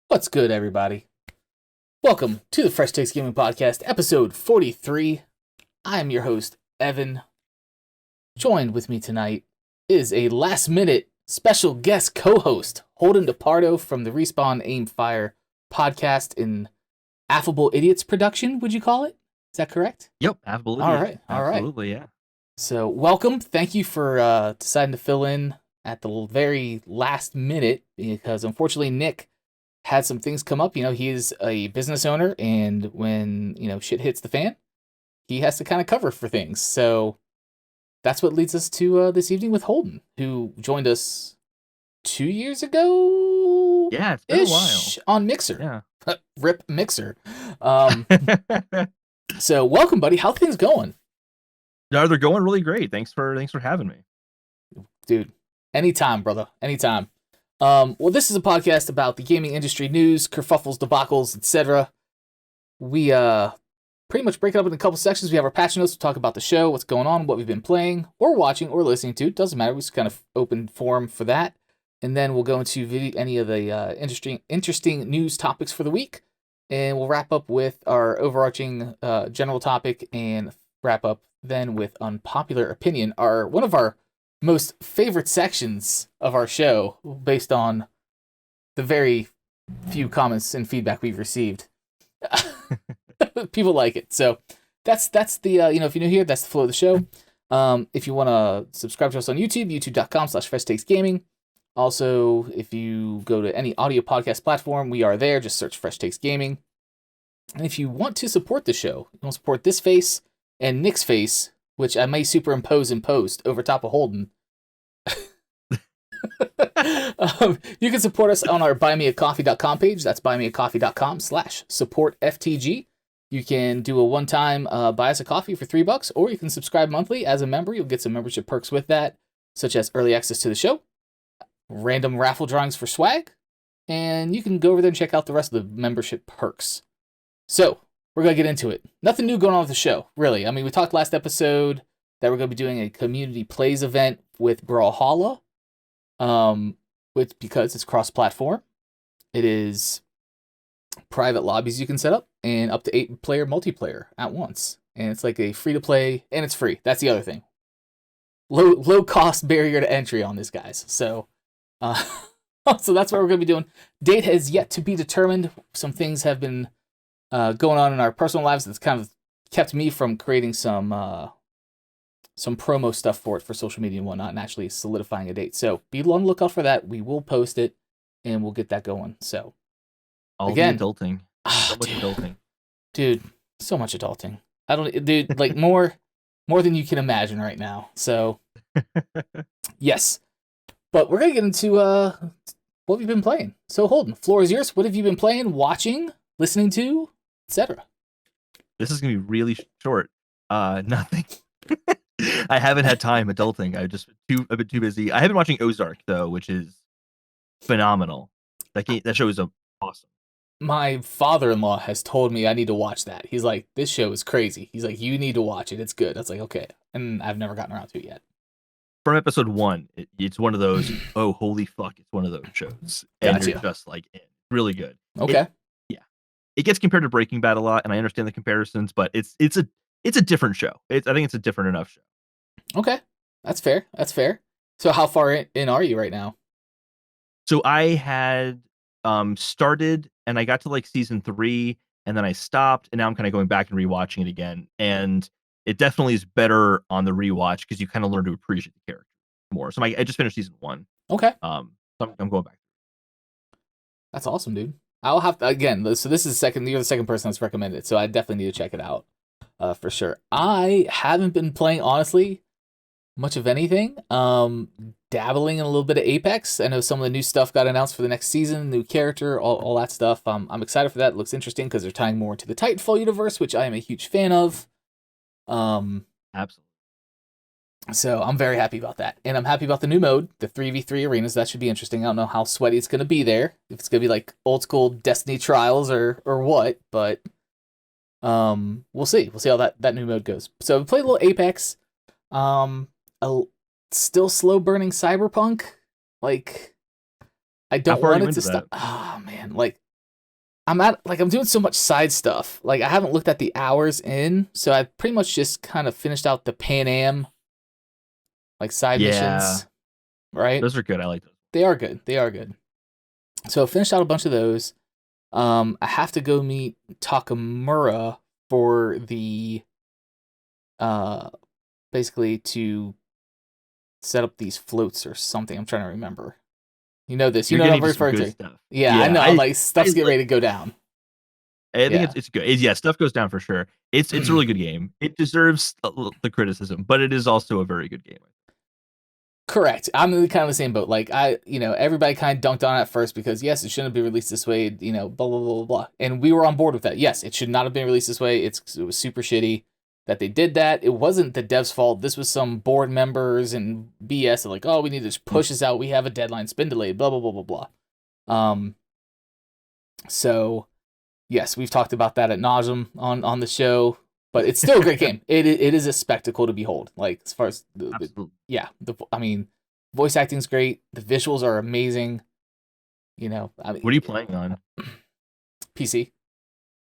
What's good, everybody? Welcome to the Fresh Takes Gaming Podcast, episode 43. I am your host, Evan. Joined with me tonight is a last-minute special guest co-host, Holden Depardo from the Respawn Aim Fire podcast in Affable Idiots production, would you call it? Is that correct? Yep, Affable All Idiots. right, all right. Absolutely, yeah. So, welcome. Thank you for deciding to fill in at the very last minute, because unfortunately Nick had some things come up. He is a business owner, and when, shit hits the fan, he has to kind of cover for things. So that's what leads us to this evening with Holden, who joined us 2 years ago. Yeah, it's been a while. On Mixer. Yeah. Rip Mixer. So welcome, buddy. How things going? No, they're going really great. Thanks for having me. Dude, anytime, brother. Anytime. Well, this is a podcast about the gaming industry news, kerfuffles, debacles, etc. We pretty much break it up in a couple sections. We have our patch notes. We'll talk about the show, what's going on, what we've been playing, or watching, or listening to. Doesn't matter. We just kind of open forum for that. And then we'll go into any of the interesting news topics for the week. And we'll wrap up with our overarching general topic, and wrap up then with Unpopular Opinion, one of our most favorite sections of our show, based on the very few comments and feedback we've received. People like it. So that's the, if you're new here, that's the flow of the show. If you want to subscribe to us on YouTube, youtube.com/FreshTakesGaming. Also, if you go to any audio podcast platform, we are there. Just search Fresh Takes Gaming. And if you want to support the show, you want to support this face and Nick's face, which I may superimpose in post over top of Holden. You can support us on our buymeacoffee.com page. That's buymeacoffee.com/supportftg. You can do a one-time buy us a coffee for $3, or you can subscribe monthly as a member. You'll get some membership perks with that, such as early access to the show, random raffle drawings for swag, and you can go over there and check out the rest of the membership perks. So, we're going to get into it. Nothing new going on with the show, really. I mean, we talked last episode that we're going to be doing a community plays event with Brawlhalla, because it's cross-platform. It is private lobbies you can set up, and up to 8-player multiplayer at once. And it's like a free-to-play, and it's free. That's the other thing. Low cost barrier to entry on this, guys. So, so that's what we're going to be doing. Date has yet to be determined. Some things have been going on in our personal lives that's kind of kept me from creating some promo stuff for it for social media and whatnot, and actually solidifying a date. So be on the lookout for that. We will post it, and we'll get that going. So Again, the adulting. So much adulting. Dude, so much adulting. Like more than you can imagine right now. So yes. But we're gonna get into what we've been playing. So Holden, floor is yours. What have you been playing, watching, listening to, etc.? This is gonna be really short. Nothing. I haven't had time adulting. I've been too busy. I have been watching Ozark though, which is phenomenal. That show is awesome. My father-in-law has told me I need to watch that. He's like, this show is crazy. He's like, you need to watch it. It's good. I was like, okay. And I've never gotten around to it yet. From episode 1, it's one of those, oh, holy fuck, it's one of those shows. And Gotcha. you're just like, really good. Okay. It gets compared to Breaking Bad a lot, and I understand the comparisons, but it's a different show. I think it's a different enough show. Okay. That's fair. So how far in are you right now? So I had started, and I got to like season 3, and then I stopped, and now I'm kind of going back and rewatching it again. And it definitely is better on the rewatch because you kind of learn to appreciate the character more. So I just finished season 1. Okay. So I'm going back. That's awesome, dude. I'll have to, again, so this is you're the second person that's recommended it, so I definitely need to check it out for sure. I haven't been playing, honestly, much of anything. Dabbling in a little bit of Apex. I know some of the new stuff got announced for the next season, new character, all that stuff. I'm excited for that. It looks interesting because they're tying more into the Titanfall universe, which I am a huge fan of. Absolutely. So I'm very happy about that. And I'm happy about the new mode, the 3v3 arenas. That should be interesting. I don't know how sweaty it's going to be there. If it's going to be like old school Destiny trials or what, but we'll see. We'll see how that new mode goes. So we played a little Apex. A still slow burning Cyberpunk. Like, I don't want it to stop. Oh man, like I'm doing so much side stuff. Like, I haven't looked at the hours in, so I pretty much just kind of finished out the Pan Am, like, side Yeah, missions, right? those are good. I like those. They are good. They are good. So I finished out a bunch of those. I have to go meet Takamura for the uh basically to set up these floats or something. I'm trying to remember. You know this. You You're know what getting I'm to some referring good to. stuff. Yeah, I Yeah, know. I'm like, stuff's getting like, ready to go down. I think Yeah. it's good. Yeah, stuff goes down for sure. It's a really good game. It deserves the criticism, but it is also a very good game. Correct. I'm in kind of the same boat. Like, everybody kind of dunked on it at first because yes, it shouldn't be released this way. Blah blah blah blah blah. And we were on board with that. Yes, it should not have been released this way. It was super shitty that they did that. It wasn't the devs' fault. This was some board members and BS. Like, oh, we need to just push this out. We have a deadline. It's been delayed. Blah blah blah blah blah. So yes, we've talked about that at nauseum on the show. But it's still a great game. It is a spectacle to behold. Like, as far as voice acting's great. The visuals are amazing. What are you playing on? PC.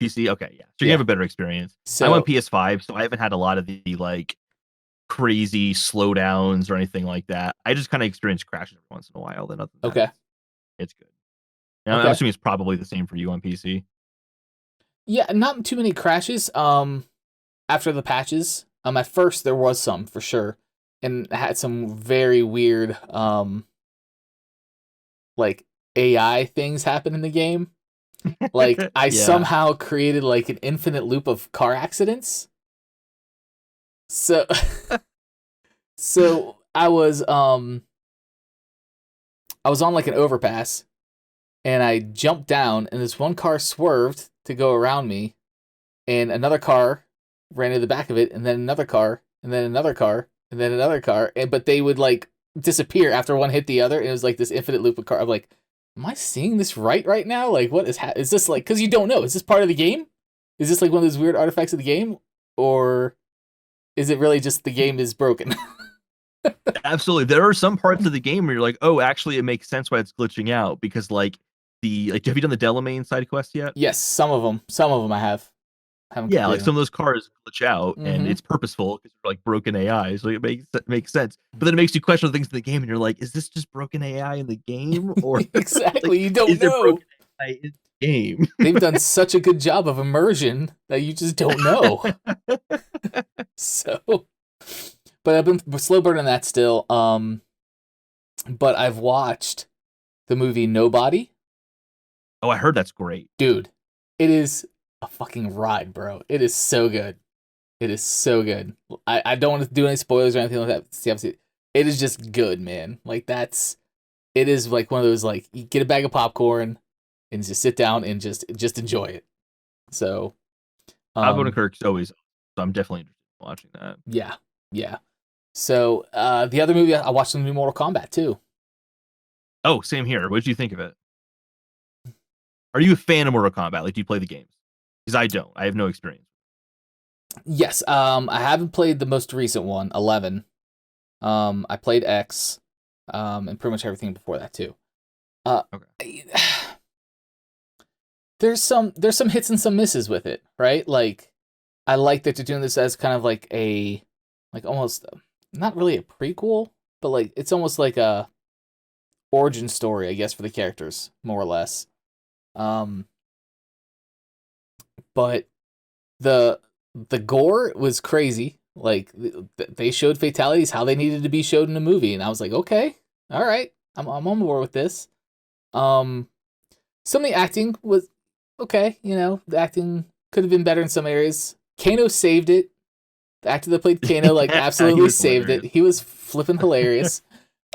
PC. Okay, yeah. So you have a better experience. So I'm on PS5, so I haven't had a lot of the like crazy slowdowns or anything like that. I just kind of experience crashes every once in a while. Then other than that, it's good. And I'm assuming it's probably the same for you on PC. Yeah, not too many crashes. After the patches, at first there was some for sure, and had some very weird like AI things happen in the game. Like, I somehow created like an infinite loop of car accidents. So so I was on like an overpass, and I jumped down, and this one car swerved to go around me, and another car ran into the back of it, and then another car, and then another car, and then another car, but they would like disappear after one hit the other, and it was like this infinite loop of car. I'm like, am I seeing this right now? Like, what is this like? Because you don't know. Is this part of the game? Is this like one of those weird artifacts of the game, or is it really just the game is broken? Absolutely. There are some parts of the game where you're like, oh, actually, it makes sense why it's glitching out because have you done the Delamain side quest yet? Yes, some of them I have. Yeah, like some of those cars glitch out, and Mhm. it's purposeful because they're like broken AI, so it makes sense. But then it makes you question things in the game, and you're like, is this just broken AI in the game, or Exactly, like, you don't is there know. broken AI in the game? They've done such a good job of immersion that you just don't know. So, but I've been slow burning that still. But I've watched the movie Nobody. Oh, I heard that's great. Dude, it is a fucking ride, bro. It is so good. It is so good. I don't want to do any spoilers or anything like that. See, obviously, it is just good, man. Like, it is like one of those, like, you get a bag of popcorn and just sit down and just enjoy it. So, Bob Kirk's always, so I'm definitely interested in watching that. Yeah. So, the other movie, I watched the new Mortal Kombat too. Oh, same here. What did you think of it? Are you a fan of Mortal Kombat? Like, do you play the games? Because I don't. I have no experience. Yes. I haven't played the most recent one, 11. I played X, and pretty much everything before that too. Okay. There's some hits and some misses with it, right? Like, I like that they're doing this as kind of like almost not really a prequel, but like it's almost like a origin story, I guess, for the characters, more or less. But the gore was crazy. Like, they showed fatalities how they needed to be showed in a movie, and I was like, okay, all right, I'm on board with this. Some of the acting was okay. The acting could have been better in some areas. Kano saved it. The actor that played Kano like absolutely saved it. He was flipping hilarious.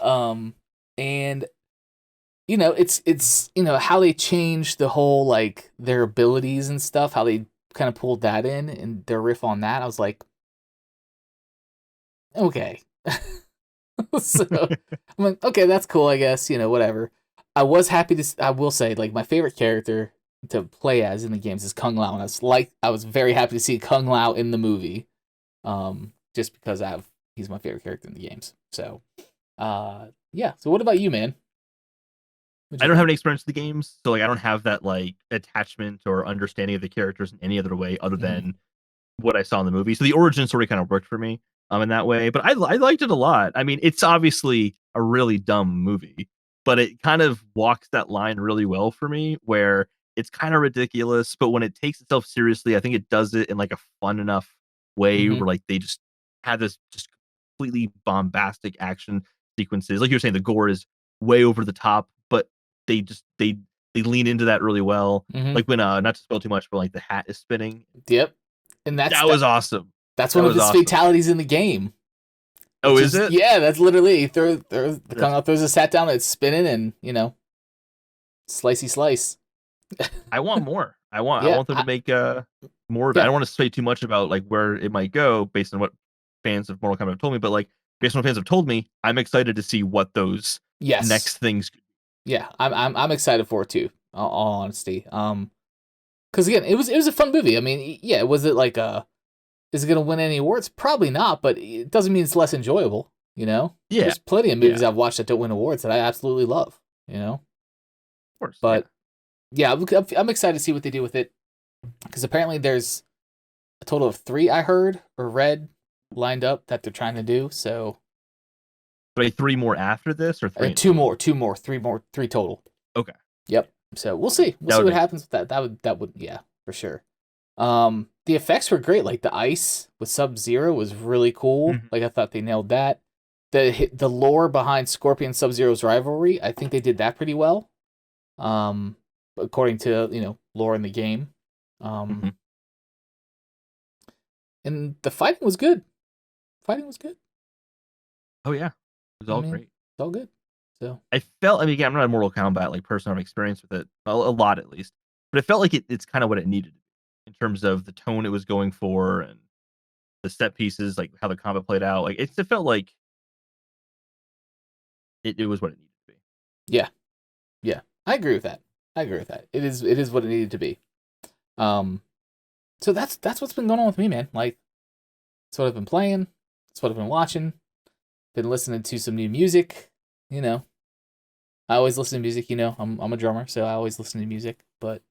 And it's how they changed the whole, like, their abilities and stuff, how they kind of pulled that in and their riff on that. I was like, okay. So I'm like, okay, that's cool, I guess, whatever. I was happy I will say, like, my favorite character to play as in the games is Kung Lao, and I was very happy to see Kung Lao in the movie. Just because he's my favorite character in the games. So, yeah. So what about you, man? What'd I you don't have think? any experience with the games, so like I don't have that like attachment or understanding of the characters in any other way other Mhm. than what I saw in the movie. So the origin story kind of worked for me in that way. But I liked it a lot. I mean, it's obviously a really dumb movie, but it kind of walks that line really well for me where it's kind of ridiculous, but when it takes itself seriously, I think it does it in like a fun enough way Mhm. where like they just have this just completely bombastic action sequences. Like you're saying, the gore is way over the top, but they lean into that really well. Mhm. Like when not to spoil too much, but like the hat is spinning. Yep. And That was awesome. that's That one of was his awesome. fatalities in the game. Oh, Which is is it? yeah, that's literally the That's Kung throws a sat down, it's spinning, and slicey slice. I want more. I Yeah, want them to make more of it. I yeah, don't want to say too much about like where it might go based on what fans of Mortal Kombat have told me, but like based on what fans have told me, I'm excited to see what those yes, next things. yeah. I'm excited for it too. All honesty, because again, it was a fun movie. I mean, yeah, was it like is it gonna win any awards? Probably not, but it doesn't mean it's less enjoyable. Yeah, There's plenty of yeah, movies I've watched that don't win awards that I absolutely love. of course, yeah. But yeah, I'm excited to see what they do with it because apparently there's a total of 3 I heard or read lined up that they're trying to do. So But three more after this or three in two total? more, 2 more, 3 more, 3 total. Okay, Yep. So we'll see. We'll that see would what make happens with that. That would yeah, for sure. The effects were great. Like the ice with Sub-Zero was really cool. sense. Like I thought they nailed that. The lore behind Scorpion Sub-Zero's rivalry, I think they did that pretty well. Um, according to lore in the game. Um, Mm-hmm. and the fighting was good. Fighting was good. Oh yeah, it was I all mean, great. it's all good. So I felt. I mean, again, I'm not a Mortal Kombat like person. I've experience with it a lot at least, but it felt like it's kind of what it needed to be in terms of the tone it was going for and the set pieces, like how the combat played out. Like it felt like it was what it needed to be. yeah, yeah, I agree with that. I agree with that. It is what it needed to be. Um, so that's what's been going on with me, man. Like, that's what I've been playing. That's what I've been watching. Been listening to some new music. You know, I always listen to music. I'm a drummer, so I always listen to music. But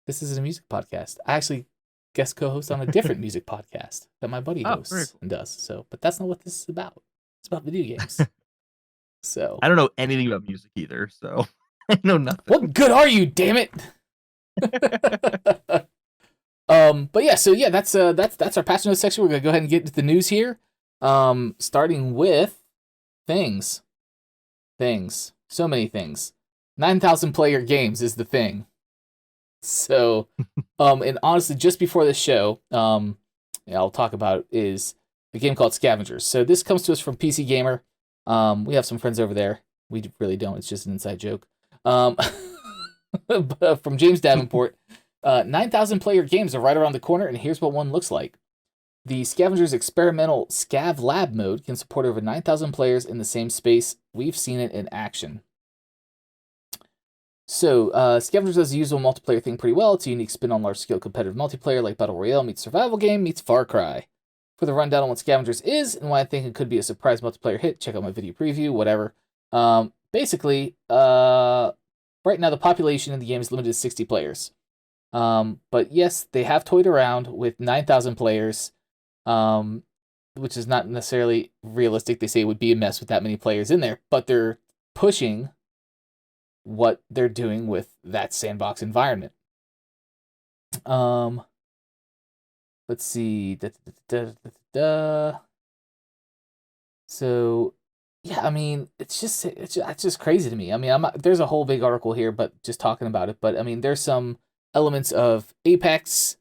this is a music podcast. I actually guest co-host on a different music podcast that my buddy Oh, very hosts cool. and does. So, but that's not what this is about. It's about video games. So, I don't know anything about music either, so I know what nothing. good are you? Damn it! But yeah, so yeah, that's our patch notes section. We're gonna go ahead and get into the news here. Starting with things, so many things. 9,000 player games is the thing. So, and honestly, just before this show, I'll talk about is a game called Scavengers. So this comes to us from PC Gamer. We have some friends over there. We really don't. It's just an inside joke. But from James Davenport. 9,000 player games are right around the corner, and here's what one looks like. The Scavengers experimental Scav Lab mode can support over 9,000 players in the same space. We've seen it in action. So, Scavengers does the usual multiplayer thing pretty well. It's a unique spin on large-scale competitive multiplayer like Battle Royale meets survival game meets Far Cry. For the rundown on what Scavengers is and why I think it could be a surprise multiplayer hit, check out my video preview, whatever. Basically, right now the population in the game is limited to 60 players. But yes, they have toyed around with 9,000 players, which is not necessarily realistic. They say it would be a mess with that many players in there, but they're pushing what they're doing with that sandbox environment. Let's see. So, yeah, I mean, it's just crazy to me. I mean, there's a whole big article here, but just talking about it. But I mean, there's some elements of Apex,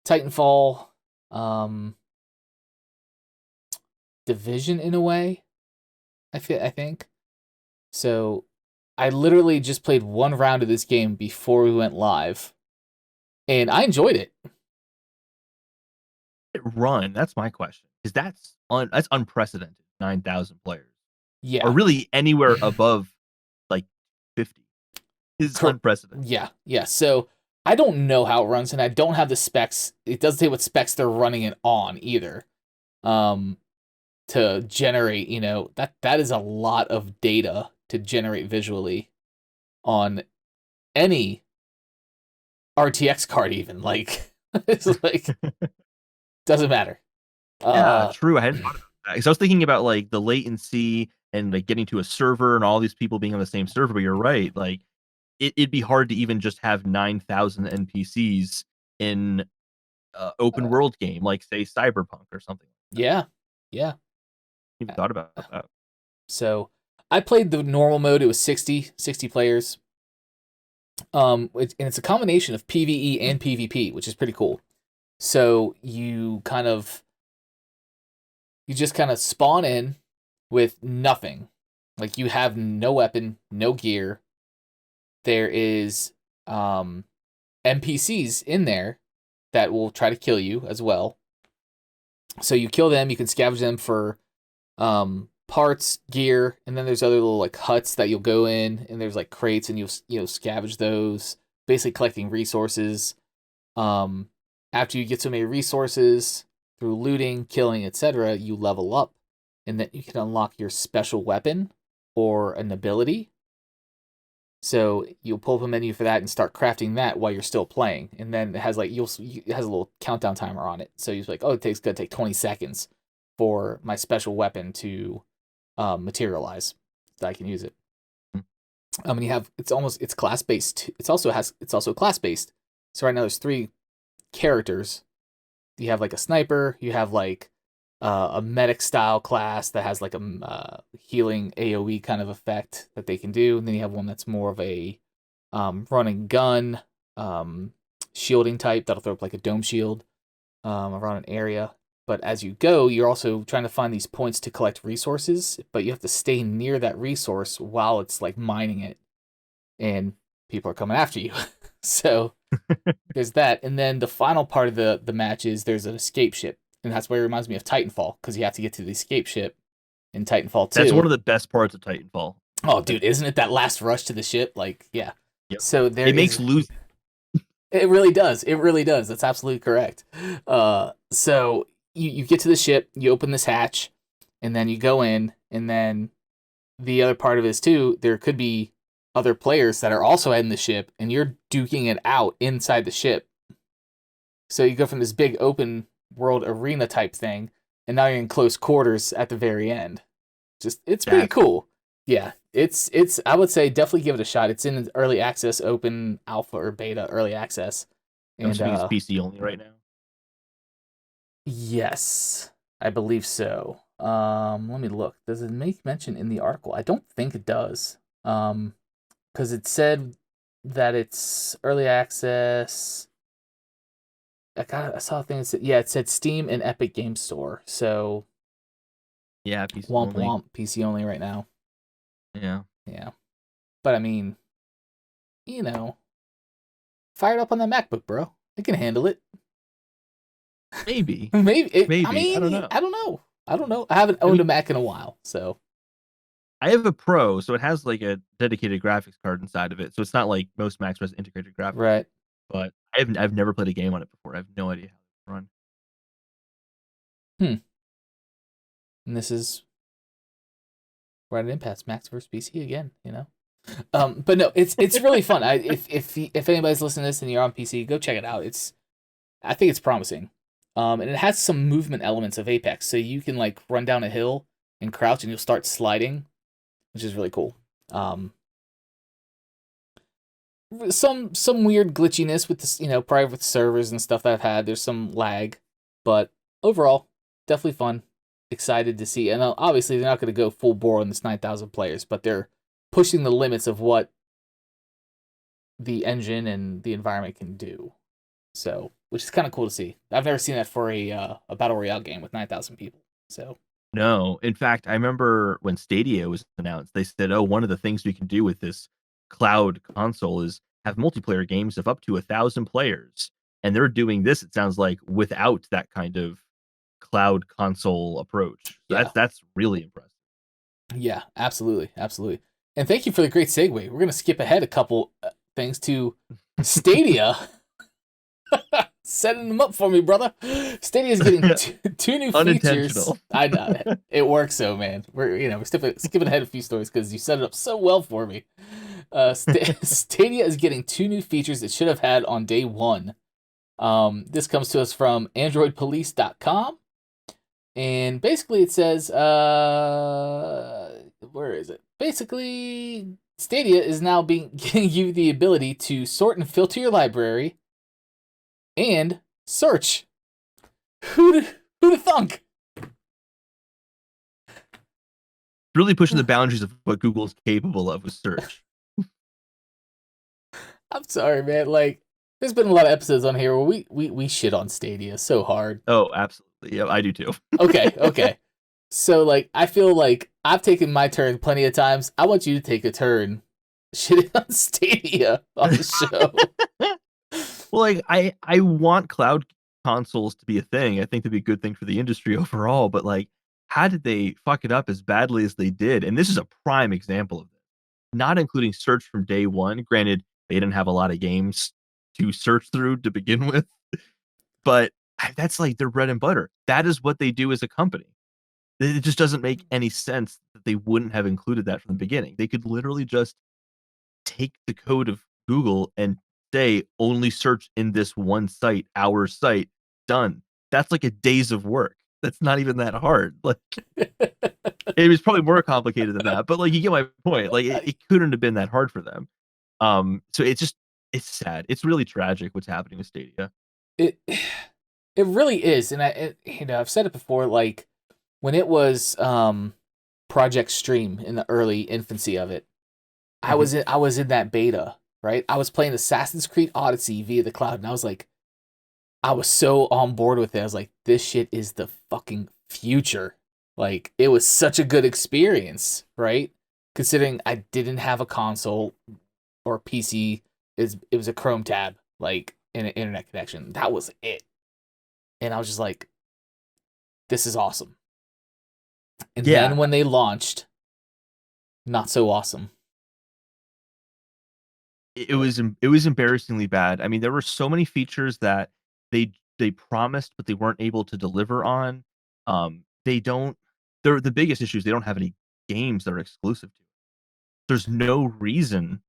Titanfall, um, Division in a way. I think so. I literally just played one round of this game before we went live, and I enjoyed it. Run. That's my question. Because that's unprecedented. 9,000 players, or Yeah, really anywhere above like 50 is unprecedented. yeah. So I don't know how it runs, and I don't have the specs. It doesn't say what specs they're running it on either. Um, to generate, that is a lot of data to generate visually. on any RTX card, even. Like, it's like, doesn't matter. Yeah, true. I hadn't thought about that. 'Cause I was thinking about like the latency and like getting to a server and all these people being on the same server. But you're right. Like it'd be hard to even just have 9,000 NPCs in open world game, like say Cyberpunk or something. Yeah. Yeah. I even thought about that. So I played the normal mode. It was 60 players. And it's a combination of PvE and PvP, which is pretty cool. So you just kind of spawn in with nothing. Like you have no weapon, no gear. There is NPCs in there that will try to kill you as well. So you kill them, you can scavenge them for parts, gear, and then there's other little like huts that you'll go in, and there's like crates, and you'll scavenge those, basically collecting resources. After you get so many resources through looting, killing, etc., you level up, and then you can unlock your special weapon or an ability. So you'll pull up a menu for that and start crafting that while you're still playing, and then it has like it has a little countdown timer on it. So you're like, oh, it's gonna take 20 seconds for my special weapon to materialize, so I can use it. And you have it's class based. It's also class based. So right now there's 3 characters. You have like a sniper. You have like a medic style class that has like a healing AoE kind of effect that they can do, and then you have one that's more of a running gun shielding type that'll throw up like a dome shield around an area. But as you go, you're also trying to find these points to collect resources, but you have to stay near that resource while it's like mining it, and people are coming after you. So there's that. And then the final part of the match is there's an escape ship, and that's where it reminds me of Titanfall, because you have to get to the escape ship in Titanfall 2. That's one of the best parts of Titanfall. Oh, dude, isn't it that last rush to the ship? Like, yeah. Yep. So it makes losing. It really does. It really does. That's absolutely correct. So you get to the ship, you open this hatch, and then you go in, and then the other part of it is too, there could be other players that are also in the ship, and you're duking it out inside the ship. So you go from this big open world arena type thing, and now you're in close quarters at the very end. It's pretty cool. Yeah, it's I would say definitely give it a shot. It's in early access, open alpha or beta early access. And it's PC only right now. Yes, I believe so. Let me look. Does it make mention in the article? I don't think it does. Because it said that it's early access. I saw a thing that said, it said Steam and Epic Game Store. So yeah, PC womp only. Womp, PC only right now. Yeah. But I mean, fire it up on that MacBook, bro. It can handle it. Maybe. Maybe. I mean, I don't know. I haven't owned a Mac in a while, so. I have a Pro, so it has like a dedicated graphics card inside of it. So it's not like most Macs has integrated graphics. Right. But I've never played a game on it before. I have no idea how it's run. And this is right at impasse, Macs versus PC again, But no, it's really fun. If anybody's listening to this and you're on PC, go check it out. I think it's promising. And it has some movement elements of Apex, so you can like run down a hill and crouch, and you'll start sliding, which is really cool. Some weird glitchiness with this, private servers and stuff that I've had. There's some lag, but overall, definitely fun. Excited to see. And obviously, they're not going to go full bore on this 9,000 players, but they're pushing the limits of what the engine and the environment can do. So, which is kind of cool to see. I've never seen that for a battle royale game with 9,000 people. So. No, in fact, I remember when Stadia was announced, they said, "Oh, one of the things we can do with this cloud console is have multiplayer games of up to 1,000 players." And they're doing this, it sounds like, without that kind of cloud console approach. Yeah. That's really impressive. Yeah, absolutely. And thank you for the great segue. We're going to skip ahead a couple things to Stadia. Setting them up for me, brother. Stadia's getting two new features. I know it works, so man. We're skipping ahead a few stories because you set it up so well for me. Stadia is getting 2 new features it should have had on day one. This comes to us from AndroidPolice.com. And basically it says, where is it? Basically, Stadia is now giving you the ability to sort and filter your library and search. Who'd thunk? Really pushing the boundaries of what Google is capable of with search. I'm sorry, man. Like, there's been a lot of episodes on here where we shit on Stadia so hard. Oh, absolutely. Yeah, I do too. Okay. So, like, I feel like I've taken my turn plenty of times. I want you to take a turn shitting on Stadia on the show. Well, like, I want cloud consoles to be a thing. I think that'd be a good thing for the industry overall, but like, how did they fuck it up as badly as they did? And this is a prime example of it. Not including search from day one. Granted, they didn't have a lot of games to search through to begin with, but that's like their bread and butter. That is what they do as a company. It just doesn't make any sense that they wouldn't have included that from the beginning. They could literally just take the code of Google and say only search in this one site, our site, done. That's like a days of work. That's not even that hard. Like, it was probably more complicated than that, but like, you get my point. Like, it couldn't have been that hard for them. So it's sad. It's really tragic what's happening with Stadia. It really is, and I've said it before. Like, when it was Project Stream in the early infancy of it, I was in that beta, right? I was playing Assassin's Creed Odyssey via the cloud, and I was like, I was so on board with it. I was like, this shit is the fucking future. Like, it was such a good experience, right? Considering I didn't have a console or PC, it was a Chrome tab, like, and an internet connection. That was it. And I was just like, this is awesome. And then when they launched, not so awesome. It was embarrassingly bad. I mean, there were so many features that they promised, but they weren't able to deliver on. The biggest issue is they don't have any games that are exclusive to it. There's no reason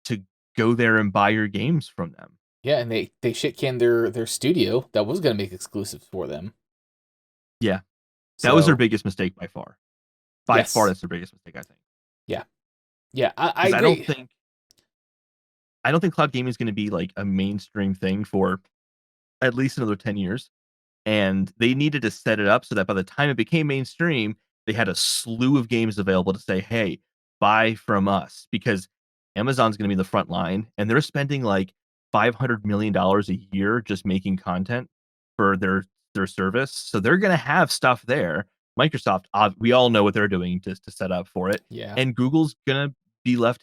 to go there and buy your games from them. Yeah, and they shit canned their studio that was gonna make exclusives for them. Yeah. That was their biggest mistake by far. By far, that's their biggest mistake, I think. Yeah, I agree. I don't think cloud gaming is going to be like a mainstream thing for at least another 10 years. And they needed to set it up so that by the time it became mainstream, they had a slew of games available to say, hey, buy from us, because Amazon's going to be in the front line and they're spending like $500 million a year just making content for their service. So they're going to have stuff there. Microsoft, we all know what they're doing to set up for it. Yeah. And Google's going to be left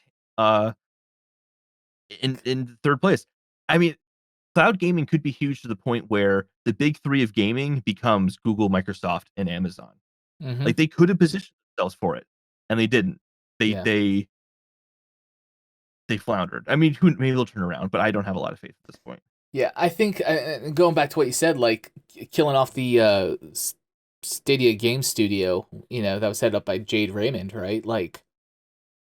in third place. I mean, cloud gaming could be huge to the point where the big three of gaming becomes Google, Microsoft, and Amazon. Mm-hmm. Like, they could have positioned themselves for it, and they didn't. They floundered. I mean, maybe they'll turn around, but I don't have a lot of faith at this point. Yeah, I think going back to what you said, like killing off the Stadia Game Studio, that was headed up by Jade Raymond, right? Like,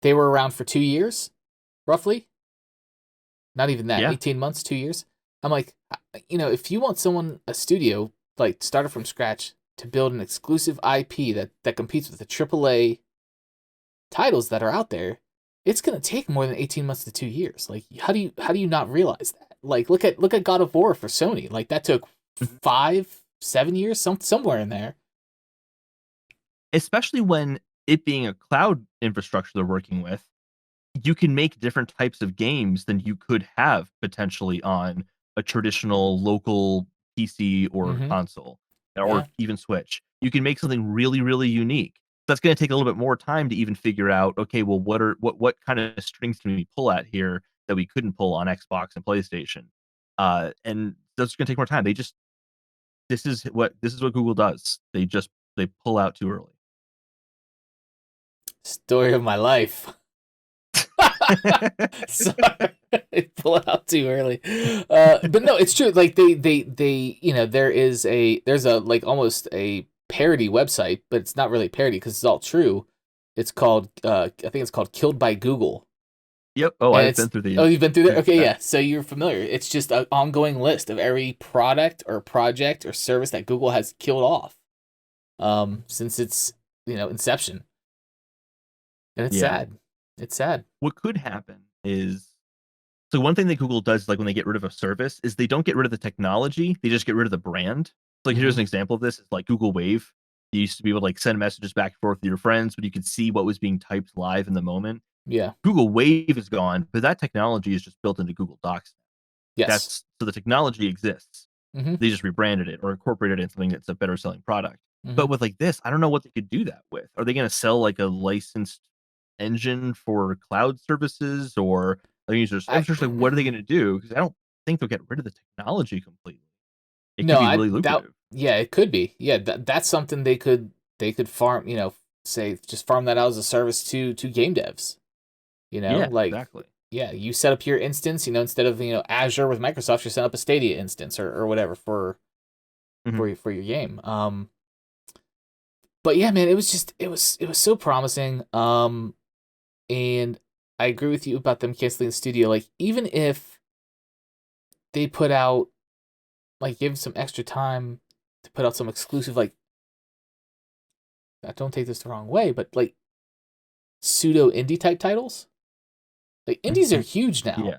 they were around for 2 years, roughly. Not even that, 18 months, 2 years. I'm like, if you want a studio, like, started from scratch to build an exclusive IP that competes with the AAA titles that are out there, it's gonna take more than 18 months to 2 years. Like, how do you not realize that? Like, look at God of War for Sony. Like, that took 5-7 years, somewhere in there. Especially when it being a cloud infrastructure they're working with, you can make different types of games than you could have potentially on a traditional local PC or console, or even Switch. You can make something really, really unique. That's going to take a little bit more time to even figure out, okay, well, what kind of strings can we pull at here that we couldn't pull on Xbox and PlayStation? And that's going to take more time. This is what Google does. They pull out too early. Story of my life. Sorry, pull it out too early. But no, it's true. Like, they there's a like almost a parody website, but it's not really a parody because it's all true. It's called I think it's called Killed by Google, Yep. Oh, And I've it's been through the oh, you've been through there? Okay, that. yeah. So you're familiar. It's just an ongoing list of every product or project or service that Google has killed off since its inception. And it's Yeah. sad. It's sad. What could happen is, so one thing that Google does, like when they get rid of a service, is they don't get rid of the technology, they just get rid of the brand. So, like, here's Hmm. an example of this. It's like Google Wave. You used to be able to like send messages back and forth with your friends, but you could see what was being typed live in the moment. Yeah. Google Wave is gone, but that technology is just built into Google Docs. Yes. That's so the technology exists. Hmm. They just rebranded it or incorporated it in something that's a better selling product. Hmm. But with like this, I don't know what they could do that with. Are they going to sell like a licensed engine for cloud services, or like users? I'm I just like, what are they going to do? Because I don't think they'll get rid of the technology completely. It could no, be I really that lucrative. yeah, it could be. Yeah, that's something they could farm, say just farm that out as a service to game devs. Yeah, Like exactly. yeah, you set up your instance, instead of Azure with Microsoft, you set up a Stadia instance or whatever for Hmm. for your game. But yeah, man, it was so promising. And I agree with you about them canceling the studio. Like even if they put out like give some extra time to put out some exclusive, like, don't take this the wrong way, but like pseudo indie type titles. Like indies are huge now. Yeah,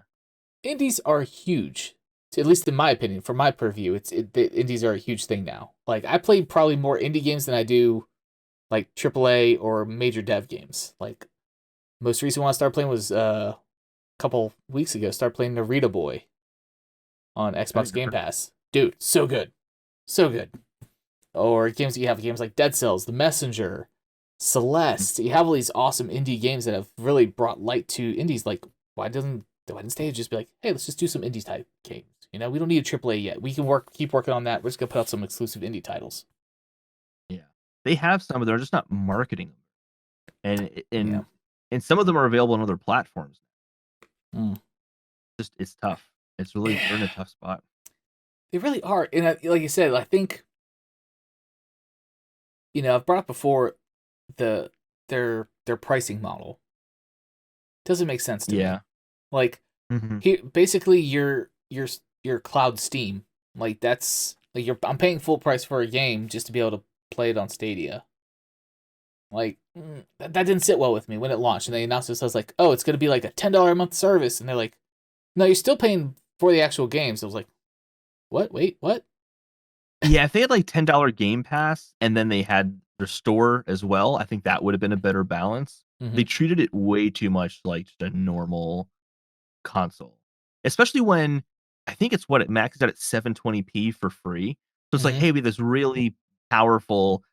Indies are huge. At least in my opinion, from my purview, the indies are a huge thing now. Like I play probably more indie games than I do like AAA or major dev games. Like most recent one I started playing was a couple weeks ago. Started playing Narita Boy on okay, Xbox never Game heard of Pass. Dude, so good, so good. Or games like Dead Cells, The Messenger, it. Celeste. You have all these awesome indie games that have really brought light to indies. Like why didn't Stadia just be like, hey, let's just do some indie type games? We don't need a AAA yet. We can keep working on that. We're just gonna put out some exclusive indie titles. Yeah, they have some, but they're just not marketing them, and Yeah. some of them are available on other platforms. Mm. Just it's tough. It's really they're in a tough spot. They really are. And like you said, I think I've brought up before the their pricing model doesn't make sense to me. Yeah. Like Hmm. here, basically, your cloud Steam. Like that's like I'm paying full price for a game just to be able to play it on Stadia. Like that didn't sit well with me when it launched, and they announced this. I was like, oh, it's gonna be like a $10 a month service, and they're like, no, you're still paying for the actual games. I was like, what? Wait, what? Yeah, if they had like $10 Game Pass and then they had their store as well, I think that would have been a better balance. They Hmm. treated it way too much like just a normal console, especially when I think it's what it maxes out at 720p for free. So it's like, Hmm. hey, we have this really powerful,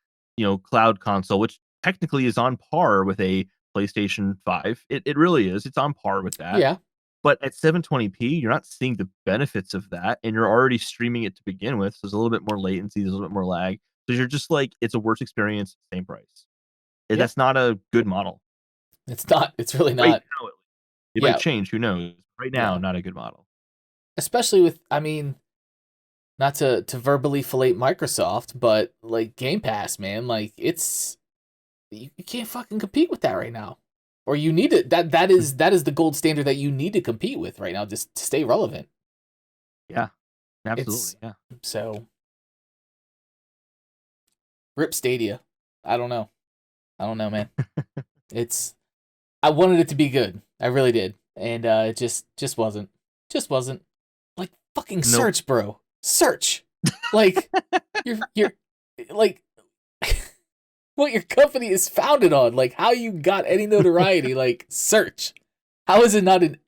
cloud console, which technically is on par with a PlayStation 5. It really is. It's on par with that. Yeah, But at 720p, you're not seeing the benefits of that, and you're already streaming it to begin with. So there's a little bit more latency, there's a little bit more lag. So you're just like, it's a worse experience, same price. yeah. That's not a good model. It's not. It's really Right not. now, it might Yeah, change. Who knows? Right now, yeah. not a good model. Especially with, not to verbally fillet Microsoft, but like Game Pass, man, like you can't fucking compete with that right now. Or you need it. That is the gold standard that you need to compete with right now just to stay relevant. Yeah, It's absolutely. Yeah. so rip Stadia. I don't know. I don't know, man. It's I wanted it to be good. I really did. And it just wasn't. Just wasn't. Like fucking Nope. search, bro. Search. Like you're like what your company is founded on, like how you got any notoriety, like search. How is it not in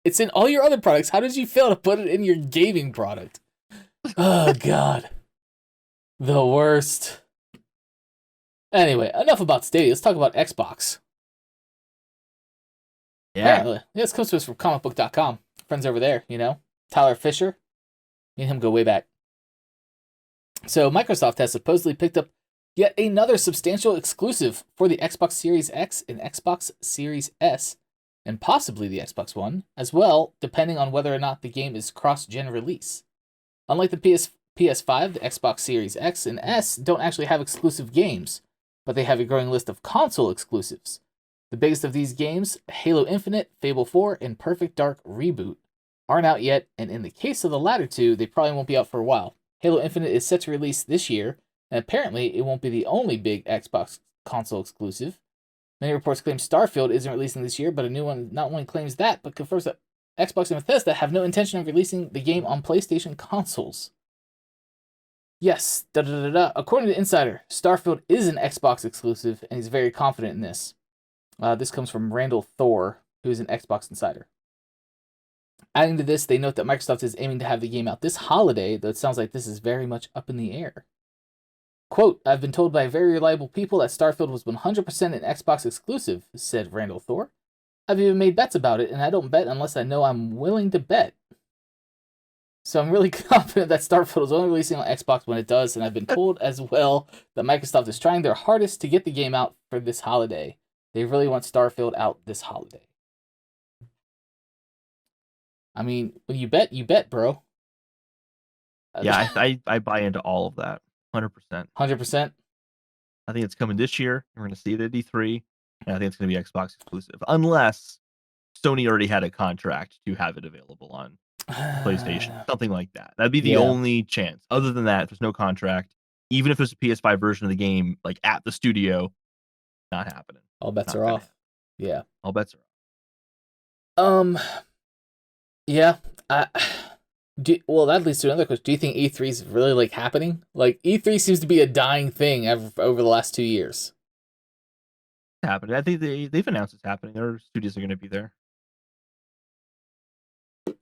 it's in all your other products. How did you fail to put it in your gaming product? Oh god. The worst. Anyway, enough about Stadia. Let's talk about Xbox. Yeah. Apparently, this comes to us from comicbook.com. Friends over there, Tyler Fisher. Me and him go way back. So Microsoft has supposedly picked up yet another substantial exclusive for the Xbox Series X and Xbox Series S, and possibly the Xbox One as well, depending on whether or not the game is cross-gen release. Unlike the PS5, the Xbox Series X and S don't actually have exclusive games, but they have a growing list of console exclusives. The biggest of these games, Halo Infinite, Fable 4, and Perfect Dark Reboot, aren't out yet, and in the case of the latter two, they probably won't be out for a while. Halo Infinite is set to release this year, and apparently it won't be the only big Xbox console exclusive. Many reports claim Starfield isn't releasing this year, but a new one not only claims that, but confirms that Xbox and Bethesda have no intention of releasing the game on PlayStation consoles. Yes, according to Insider, Starfield is an Xbox exclusive, and he's very confident in this. This comes from Randall Thor, who is an Xbox insider. Adding to this, they note that Microsoft is aiming to have the game out this holiday, though it sounds like this is very much up in the air. Quote, I've been told by very reliable people that Starfield was 100% an Xbox exclusive, said Randall Thor. I've even made bets about it, and I don't bet unless I know I'm willing to bet. So I'm really confident that Starfield is only releasing on Xbox when it does, and I've been told as well that Microsoft is trying their hardest to get the game out for this holiday. They really want Starfield out this holiday. I mean, when you bet, bro. Yeah, I buy into all of that. 100%. 100%? I think it's coming this year. We're going to see it at E3, and I think it's going to be Xbox exclusive. Unless Sony already had a contract to have it available on PlayStation. Something like that. That'd be the only chance. Other than that, if there's no contract, even if there's a PS5 version of the game, like at the studio, not happening. All bets are off. Yeah. All bets are off. Yeah. Well, that leads to another question. Do you think E3 is really like happening? Like E3 seems to be a dying thing over the last 2 years. It's happening. I think they've announced it's happening. Their studios are going to be there.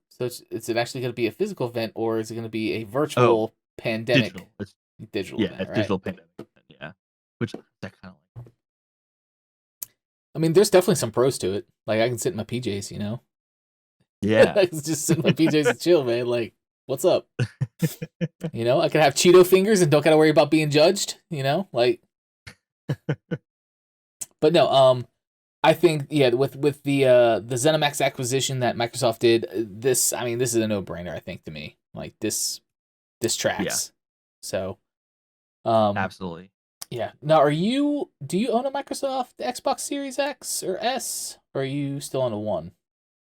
So is it actually going to be a physical event, or is it going to be a virtual pandemic? Digital. It's digital. Yeah, event, it's right? Digital pandemic. Yeah. Which that kind of like. I mean, there's definitely some pros to it. Like I can sit in my PJs, you know. Yeah. I can just sit in my PJs and chill, man. Like, what's up? You know, I can have Cheeto fingers and don't gotta worry about being judged. You know, like. But no, I think with the ZeniMax acquisition that Microsoft did, this is a no-brainer. I think to me, like this tracks. Yeah. So, absolutely. Yeah. Now, do you own a Microsoft Xbox Series X or S, or are you still on a One?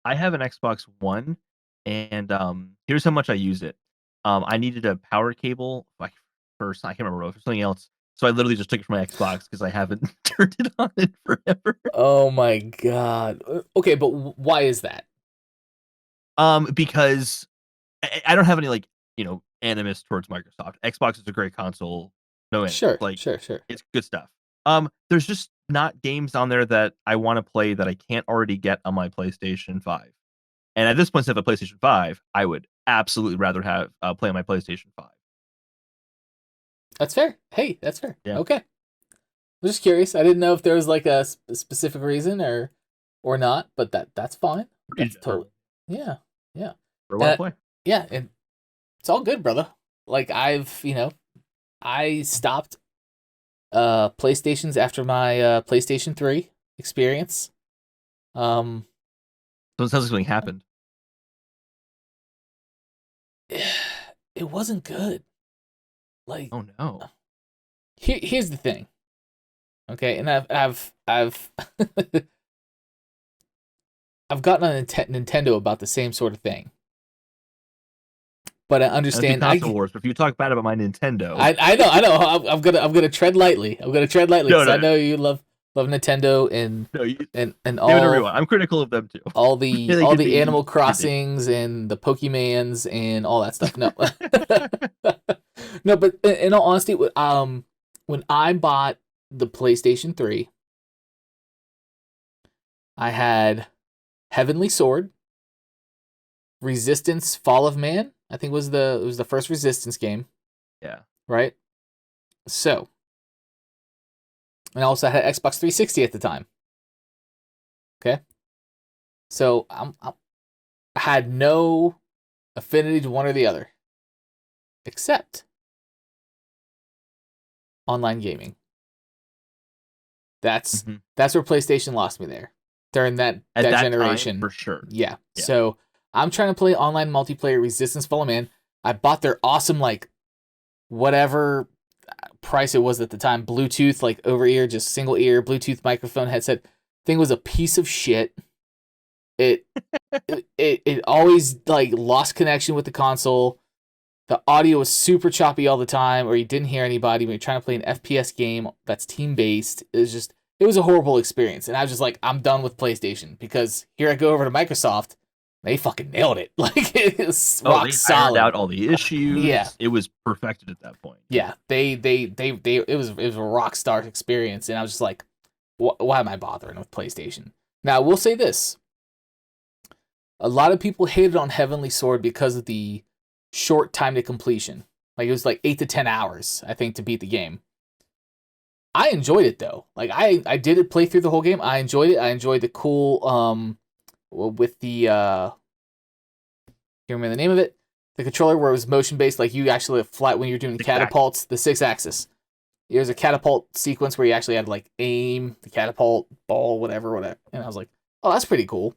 I have an Xbox One, and here's how much I use it. I needed a power cable, like first, I can't remember, for something else. So I literally just took it from my Xbox because I haven't turned it on in forever. Oh my god. Okay, but why is that? Because I don't have any animus towards Microsoft. Xbox is a great console. No animus. Sure. It's good stuff. There's just not games on there that I want to play that I can't already get on my PlayStation 5. And at this point, instead of a PlayStation 5, I would absolutely rather have play on my PlayStation 5. That's fair. Hey, that's fair. Yeah. Okay. I was just curious. I didn't know if there was like a specific reason or not, but that's fine. That's totally. Yeah. For one play. Yeah, and it's all good, brother. Like I stopped PlayStations after my PlayStation 3 experience. So it sounds like something happened. It wasn't good. Like, oh no. Here's the thing. Okay, and I've I've gotten on Nintendo about the same sort of thing. But I understand. Console wars. But if you talk bad about my Nintendo, I know. I'm gonna tread lightly. No, because I know you love Nintendo and all. I'm critical of them too. All the Animal Crossings and the Pokemans and all that stuff. No, no. But in all honesty, when I bought the PlayStation 3, I had Heavenly Sword, Resistance: Fall of Man. I think it was the first Resistance game. Yeah. Right? So. And I also had Xbox 360 at the time. Okay? So I had no affinity to one or the other. Except online gaming. That's where PlayStation lost me there. During that generation. Time, for sure. Yeah. So I'm trying to play online multiplayer Resistance: Fall of Man. I bought their awesome, whatever price it was at the time, Bluetooth, over ear, just single ear, Bluetooth microphone headset. thing was a piece of shit. It always like lost connection with the console. The audio was super choppy all the time, or you didn't hear anybody when you're trying to play an FPS game that's team based. It was a horrible experience, and I was just like, I'm done with PlayStation, because here I go over to Microsoft, they fucking nailed it. Like, it's rock solid. Ironed out all the issues. Yeah, it was perfected at that point. Yeah, it was a rock star experience, and I was just like, why am I bothering with PlayStation? Now, I will say this. A lot of people hated on Heavenly Sword because of the short time to completion. Like, it was like 8 to 10 hours, I think, to beat the game. I enjoyed it, though. Like, I did it, play through the whole game. I enjoyed it. I enjoyed the cool, with the, can't remember the name of it. The controller where it was motion based, like you actually flat when you're doing the catapults, the 6-axis. There's a catapult sequence where you actually had to like aim the catapult ball, whatever. And I was like, oh, that's pretty cool.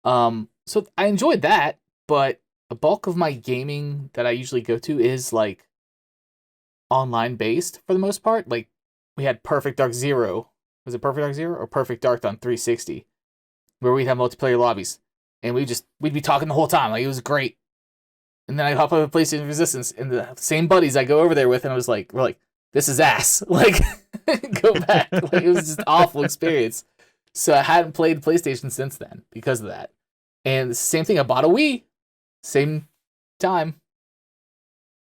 So I enjoyed that, but the bulk of my gaming that I usually go to is like online based for the most part. Like, we had Perfect Dark Zero. Was it Perfect Dark Zero or Perfect Dark on 360? Where we'd have multiplayer lobbies. And we'd be talking the whole time. Like, it was great. And then I hop over PlayStation Resistance, and the same buddies I go over there with, and we're like, this is ass. Like, go back. Like, it was just an awful experience. So I hadn't played PlayStation since then because of that. And the same thing, I bought a Wii. Same time.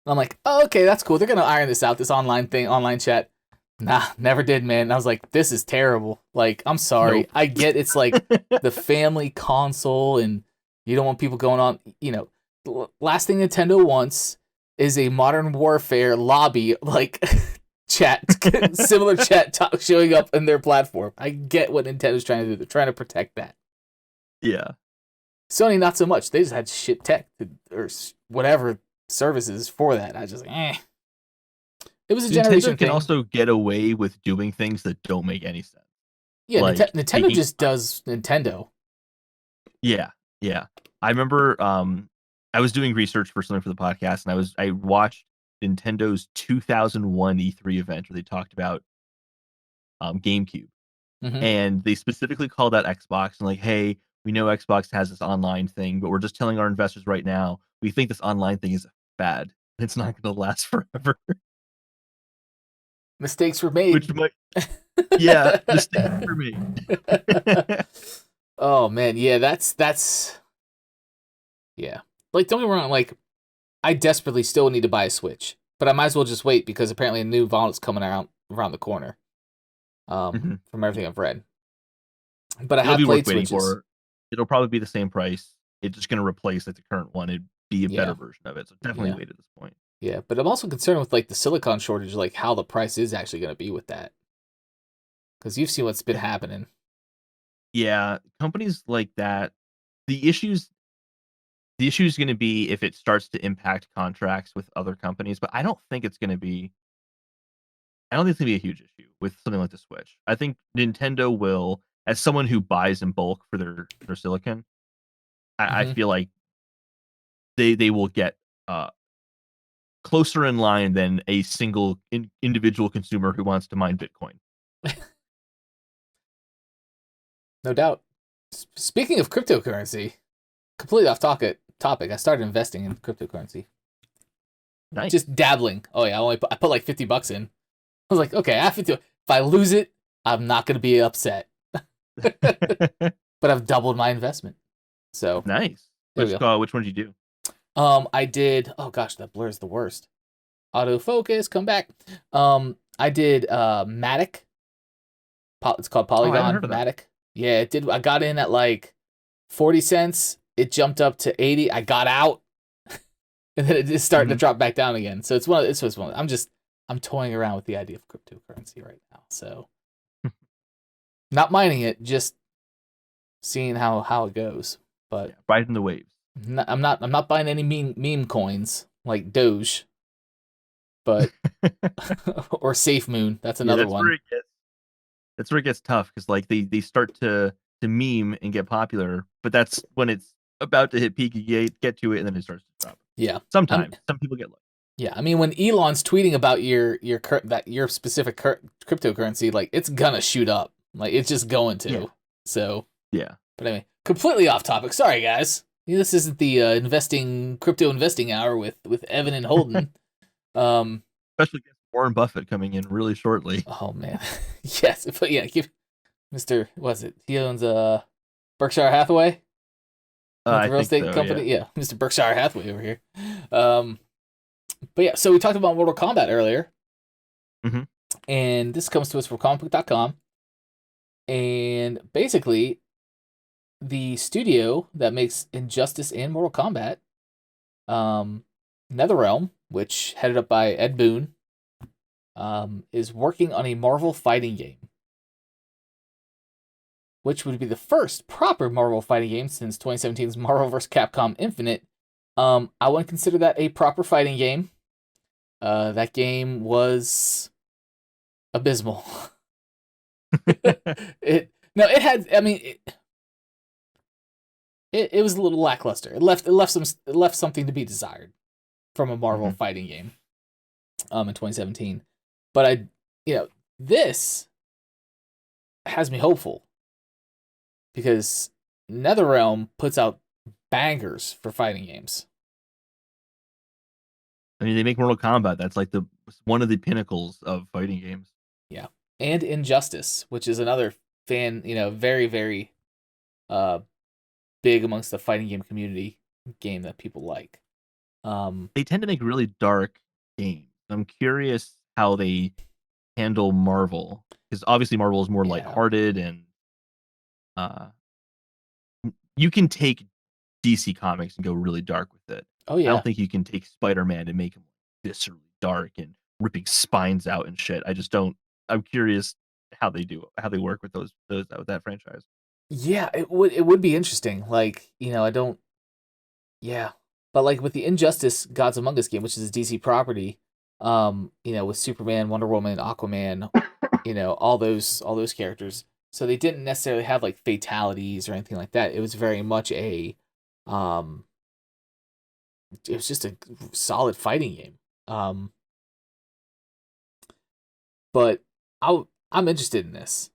I'm like, oh, okay, that's cool. They're going to iron this out, this online thing, online chat. Nah, never did, man. And I was like, this is terrible. Like, I'm sorry. Nope. I get it's like the family console, and you don't want people going on, last thing Nintendo wants is a Modern Warfare lobby, like, chat, similar chat showing up in their platform. I get what Nintendo's trying to do. They're trying to protect that. Yeah. Sony, not so much. They just had shit tech or whatever services for that. I just, It was a generation thing. Nintendo can also get away with doing things that don't make any sense. Yeah, like, Nintendo just does Nintendo. Yeah. I remember I was doing research for something for the podcast, and I watched Nintendo's 2001 E3 event where they talked about GameCube. Mm-hmm. And they specifically called out Xbox and like, hey, we know Xbox has this online thing, but we're just telling our investors right now, we think this online thing is bad. It's not going to last forever. Mistakes were made. Yeah, mistakes were made. Oh man, yeah, that's yeah. Like, don't get me wrong, like, I desperately still need to buy a Switch, but I might as well just wait because apparently a new model's coming around the corner. From everything I've read. But I have played Switches. It'll probably be the same price. It's just going to replace like the current one. It'd be a better version of it. So definitely wait at this point. Yeah, but I'm also concerned with like the silicon shortage, like how the price is actually going to be with that. Because you've seen what's been happening. Yeah, companies like that, the issue is going to be if it starts to impact contracts with other companies, but I don't think it's going to be a huge issue with something like the Switch. I think Nintendo will, as someone who buys in bulk for their silicon, I feel like they will get closer in line than a single individual consumer who wants to mine Bitcoin. No doubt. Speaking of cryptocurrency, completely off topic, I started investing in cryptocurrency. Nice. Just dabbling. Oh yeah, I put like $50 in. I was like, okay, if I lose it, I'm not going to be upset. But I've doubled my investment. So nice. Which one did you do? I did. Oh gosh, that blur is the worst. Autofocus, come back. I did Matic. It's called Polygon Matic. Yeah, it did. I got in at like 40 cents. It jumped up to 80. I got out, and then it is starting to drop back down again. So it's one. I'm toying around with the idea of cryptocurrency right now. So not mining it, just seeing how it goes. But riding the waves. I'm not buying any meme coins like Doge, but or Safe Moon. That's another one. That's where it gets tough because like they start to meme and get popular, but that's when it's about to hit peak. You get to it and then it starts to drop. Yeah, sometimes some people get lucky. Yeah, I mean when Elon's tweeting about your specific cryptocurrency, like it's gonna shoot up. Like it's just going to. Yeah. So, Yeah. but anyway, completely off topic. Sorry, guys. This isn't the crypto investing hour with Evan and Holden. Especially against Warren Buffett coming in really shortly. Oh man, yes, but yeah, give Mr. Was it? He owns Berkshire Hathaway, the I real think estate so, company. Yeah, Mr. Berkshire Hathaway over here. Um, but yeah, so we talked about Mortal Kombat earlier, Mhm. and this comes to us from comicbook.com, and basically the studio that makes Injustice and Mortal Kombat, NetherRealm, which headed up by Ed Boon, is working on a Marvel fighting game, which would be the first proper Marvel fighting game since 2017's Marvel vs. Capcom Infinite. I wouldn't consider that a proper fighting game. That game was abysmal. It had. I mean, it was a little lackluster. It left something to be desired from a Marvel fighting game. In 2017, but this has me hopeful because NetherRealm puts out bangers for fighting games. I mean, they make Mortal Kombat. That's like one of the pinnacles of fighting games. Yeah, and Injustice, which is another very very big amongst the fighting game community game that people like. They tend to make really dark games. I'm curious how they handle Marvel, because obviously Marvel is more lighthearted, and you can take DC Comics and go really dark with it. Oh I yeah, don't think you can take Spider-Man and make him viscerally dark and ripping spines out and shit. I just don't. I'm curious how they work with that franchise. yeah. It would be interesting. Like I don't. Yeah, but like with the Injustice Gods Among Us game, which is a DC property, with Superman, Wonder Woman, Aquaman, all those characters. So they didn't necessarily have like fatalities or anything like that. It was very much um, it was just a solid fighting game. Um, but I'm interested in this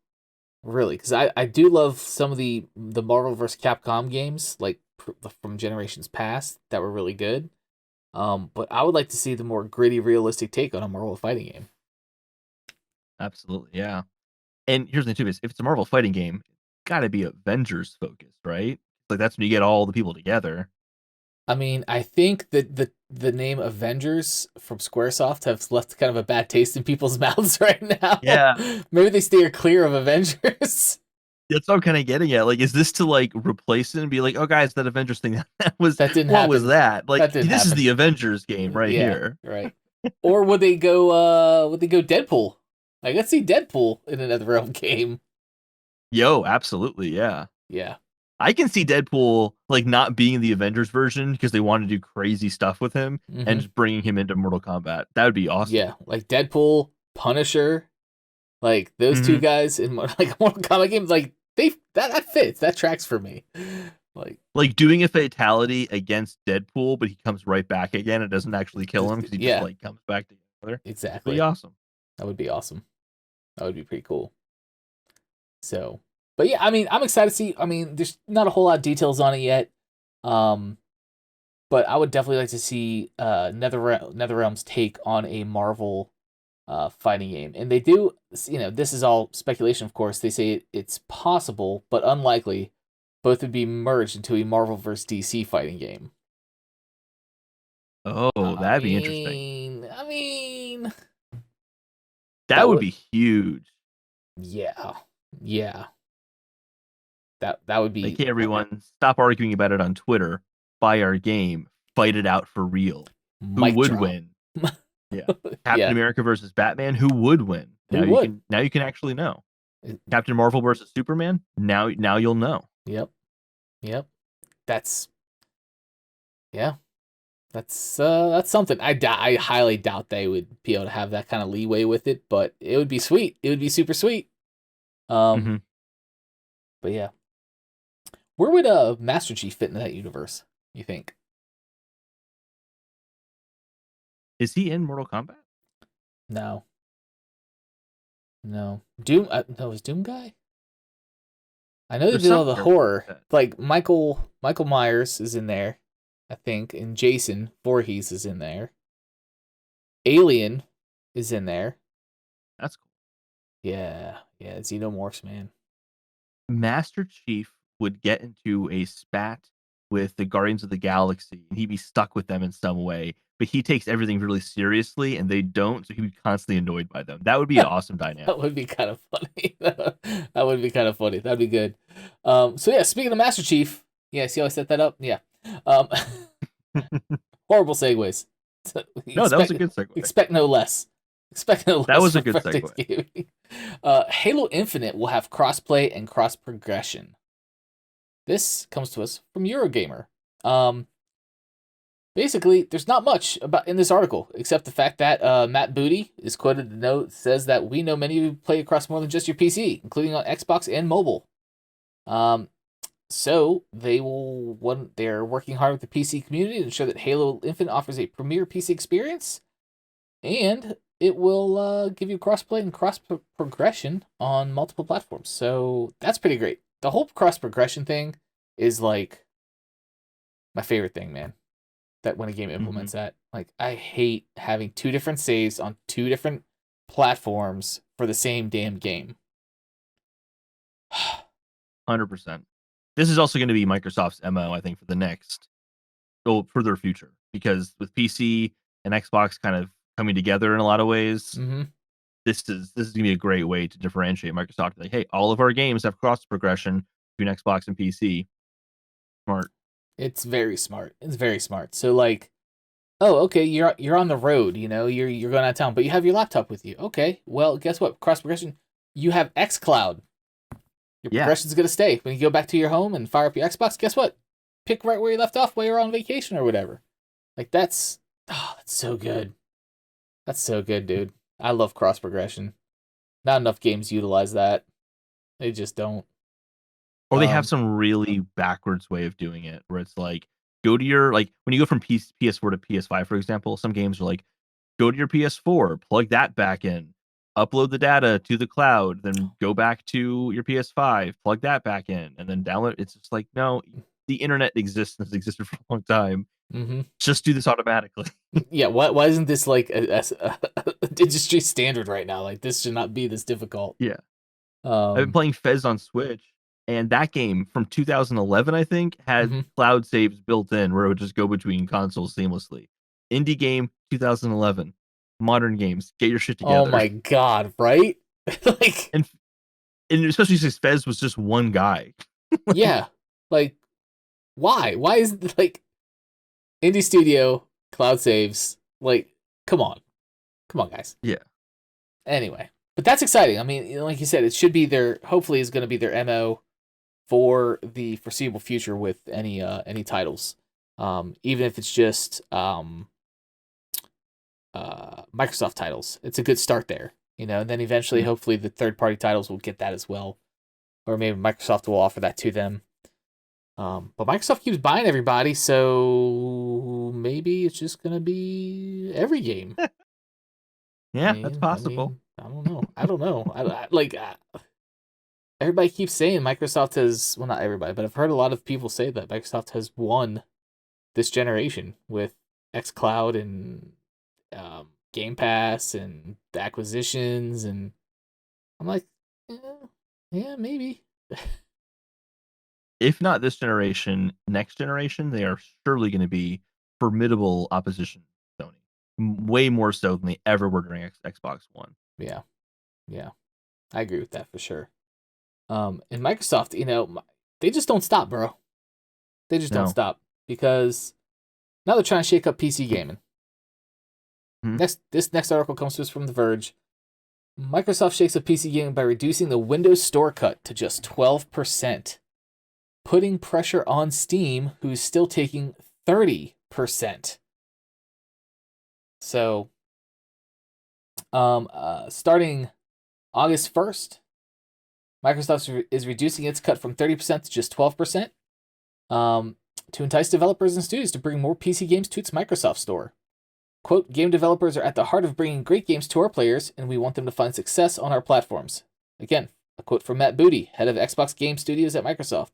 really because I do love some of the Marvel vs. Capcom games like from generations past that were really good. But I would like to see the more gritty, realistic take on a Marvel fighting game. Absolutely, yeah. And here's the thing too: is if it's a Marvel fighting game, it's got to be Avengers focused, right? Like that's when you get all the people together. I mean, I think that the name Avengers from Squaresoft has left kind of a bad taste in people's mouths right now. Yeah, Maybe they steer clear of Avengers. that's what I'm kind of getting at. Like, is this to like replace it and be like, oh guys, that Avengers thing that was That didn't what was happen. that? Like, That didn't this is happen. the Avengers game right Yeah, here. right. Or would they go Deadpool? Like let's see Deadpool in another realm game. Yo, absolutely, yeah. Yeah. I can see Deadpool like not being the Avengers version because they want to do crazy stuff with him and Mm-hmm. just bringing him into Mortal Kombat. That would be awesome. Yeah, like Deadpool, Punisher, like those two guys in like a Mortal Kombat game, like that fits. That tracks for me. Like doing a fatality against Deadpool, but he comes right back again. It doesn't actually kill him because he just like comes back together. Exactly. Pretty awesome. That would be awesome. That would be pretty cool. So, but yeah, I mean, I'm excited to see. I mean, there's not a whole lot of details on it yet. Um, but I would definitely like to see NetherRealm's take on a Marvel fighting game. And they do, this is all speculation, of course. They say it's possible, but unlikely. Both would be merged into a Marvel vs. DC fighting game. Oh, that'd be interesting. I mean, that would be huge. Yeah, yeah. That would be like, hey, everyone, stop arguing about it on Twitter. Buy our game. Fight it out for real. Who would win? Yeah, Captain America versus Batman. Who would win? Now you can actually know. Captain Marvel versus Superman. Now you'll know. Yep. That's something. I highly doubt they would be able to have that kind of leeway with it, but it would be sweet. It would be super sweet. But yeah, where would Master Chief fit into that universe? You think? Is he in Mortal Kombat? No. Doom. No, is Doom guy? I know they There's did some all the characters horror. like that. Like Michael Myers is in there, I think, and Jason Voorhees is in there. Alien is in there. That's cool. Yeah, Xenomorphs, man. Master Chief would get into a spat with the Guardians of the Galaxy, and he'd be stuck with them in some way. But he takes everything really seriously, and they don't, so he'd be constantly annoyed by them. That would be an awesome dynamic. That would be kind of funny. That would be kind of funny. That'd be good. So yeah, speaking of Master Chief, yeah, see how I set that up? Yeah. Um, horrible segues. No, that was a good segue. Expect no less. Expect no less. That was a good Vertex segue. Gaming. Halo Infinite will have crossplay and cross progression. This comes to us from Eurogamer. Basically, there's not much about in this article except the fact that Matt Booty is quoted in the note says that we know many of you play across more than just your PC, including on Xbox and mobile. So they're working hard with the PC community to ensure that Halo Infinite offers a premier PC experience, and it will give you crossplay and cross progression on multiple platforms. So that's pretty great. The whole cross progression thing is like my favorite thing, man. That when a game implements that, like, I hate having two different saves on two different platforms for the same damn game. 100%. This is also going to be Microsoft's MO, I think, for for their future, because with PC and Xbox kind of coming together in a lot of ways, this is going to be a great way to differentiate Microsoft. Like, hey, all of our games have cross progression between Xbox and PC. Smart. It's very smart. It's very smart. So like, oh, okay, you're on the road, you know, you're going out of town, but you have your laptop with you. Okay, well, guess what? Cross progression. You have xCloud. Your progression's gonna stay when you go back to your home and fire up your Xbox. Guess what? Pick right where you left off while you're on vacation or whatever. Like that's so good. That's so good, dude. I love cross progression. Not enough games utilize that. They just don't. Or they have some really backwards way of doing it, where it's like, go to your, like, when you go from PS4 to PS5, for example, some games are like, go to your PS4, plug that back in, upload the data to the cloud, then go back to your PS5, plug that back in, and then download. It's just like, no, the internet exists and has existed for a long time. Just do this automatically. Yeah, why isn't this like a industry standard right now? Like, this should not be this difficult. Yeah. I've been playing Fez on Switch, and that game from 2011, I think, had cloud saves built in where it would just go between consoles seamlessly. Indie game, 2011. Modern games, get your shit together. Oh my god, right? Like, and especially since Fez was just one guy. Yeah, like, why? Why is it like indie studio cloud saves? Like, come on, guys. Yeah. Anyway, but that's exciting. I mean, like you said, it should be hopefully is going to be their MO for the foreseeable future with any titles, even if it's just Microsoft titles. It's a good start there, you know. And then eventually, hopefully, the third-party titles will get that as well, or maybe Microsoft will offer that to them. But Microsoft keeps buying everybody, so maybe it's just gonna be every game. Yeah, that's possible. I don't know. Everybody keeps saying Microsoft has, well, not everybody, but I've heard a lot of people say that Microsoft has won this generation with xCloud and Game Pass and the acquisitions, and I'm like, yeah, maybe. If not this generation, next generation, they are surely going to be formidable opposition to Sony. Way more so than they ever were during Xbox One. Yeah. I agree with that for sure. And Microsoft, you know, they just don't stop, bro. They just don't stop, because now they're trying to shake up PC gaming. This next article comes to us from The Verge. Microsoft shakes up PC gaming by reducing the Windows Store cut to just 12%, putting pressure on Steam, who's still taking 30%. So, starting August 1st, Microsoft is reducing its cut from 30% to just 12%, to entice developers and studios to bring more PC games to its Microsoft Store. Quote, game developers are at the heart of bringing great games to our players, and we want them to find success on our platforms. Again, A quote from Matt Booty, head of Xbox Game Studios at Microsoft.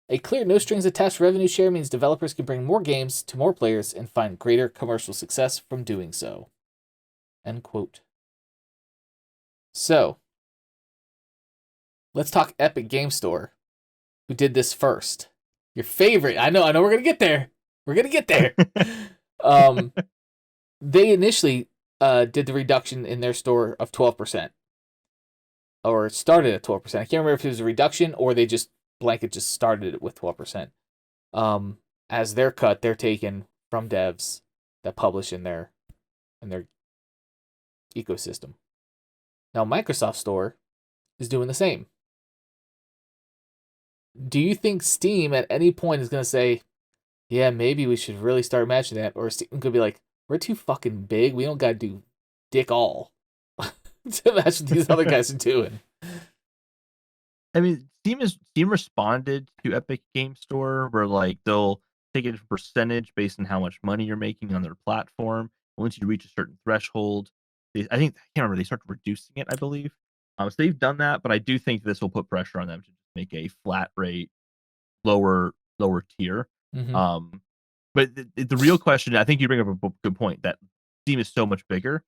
A clear no-strings-attached revenue share means developers can bring more games to more players and find greater commercial success from doing so. End quote. So, let's talk Epic Game Store, who did this first. Your favorite. I know we're going to get there. We're going to get there. They initially did the reduction in their store of 12%. Or started at 12%. I can't remember if it was a reduction or they just blanket just started it with 12%. As their cut, they're taken from devs that publish in their ecosystem. Now, Microsoft Store is doing the same. Do you think Steam at any point is going to say, yeah, maybe we should really start matching that? Or Steam could be like, we're too fucking big. We don't got to do dick all to match what these other guys are doing. I mean, Steam responded to Epic Game Store where like they'll take a percentage based on how much money you're making on their platform. Once you reach a certain threshold, I can't remember, they started reducing it, I believe. So they've done that, but I do think this will put pressure on them to just make a flat rate, lower tier. Mm-hmm. But the real question, I think you bring up a good point, that Steam is so much bigger.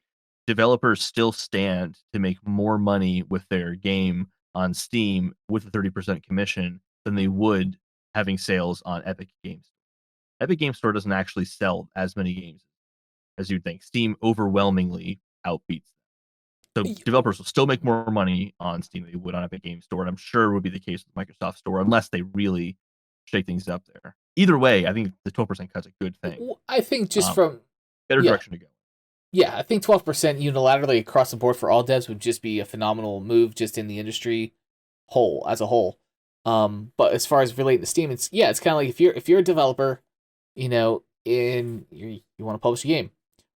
Developers still stand to make more money with their game on Steam with a 30% commission than they would having sales on Epic Games. Epic Games Store doesn't actually sell as many games as you'd think. Steam overwhelmingly outbeats them. So developers will still make more money on Steam than they would on Epic Games Store, and I'm sure would be the case with Microsoft Store unless they really shake things up there. Either way, I think the 12% cut's a good thing. I think just from better direction to go. Yeah, I think 12% unilaterally across the board for all devs would just be a phenomenal move just in the industry as a whole. But as far as relating to Steam, it's kind of like if you're a developer, you want to publish a game,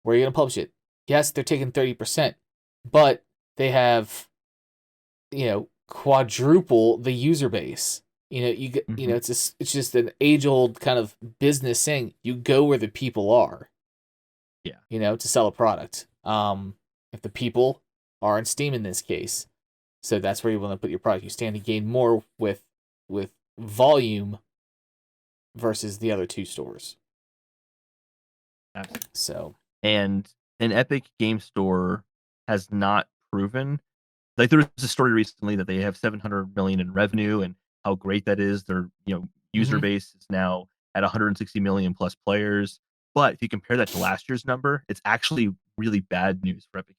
where are you going to publish it? Yes, they're taking 30%, but they have quadruple the user base. It's just an age-old kind of business saying, you go where the people are. Yeah. To sell a product. If the people are in Steam in this case. So that's where you want to put your product. You stand to gain more with volume versus the other two stores. Absolutely. So, and an Epic Game Store has not proven, like there was a story recently that they have 700 million in revenue and how great that is. Their user base is now at 160 million plus players. But if you compare that to last year's number, it's actually really bad news for Epic,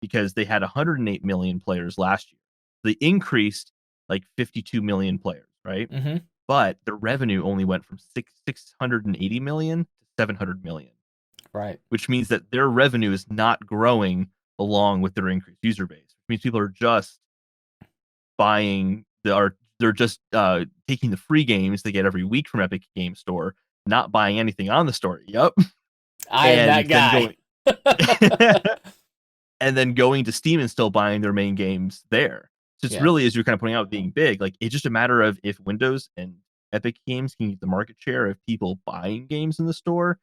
because they had 108 million players last year. They increased like 52 million players, right? Mm-hmm. But their revenue only went from 680 million to 700 million. Right. Which means that their revenue is not growing along with their increased user base. Which means people are just buying they're just taking the free games they get every week from Epic Game Store, not buying anything on the store. Yep. I am that guy. And then going to Steam and still buying their main games there. So it's really, as you're kind of pointing out, being big, like it's just a matter of if Windows and Epic Games can get the market share of people buying games in the store,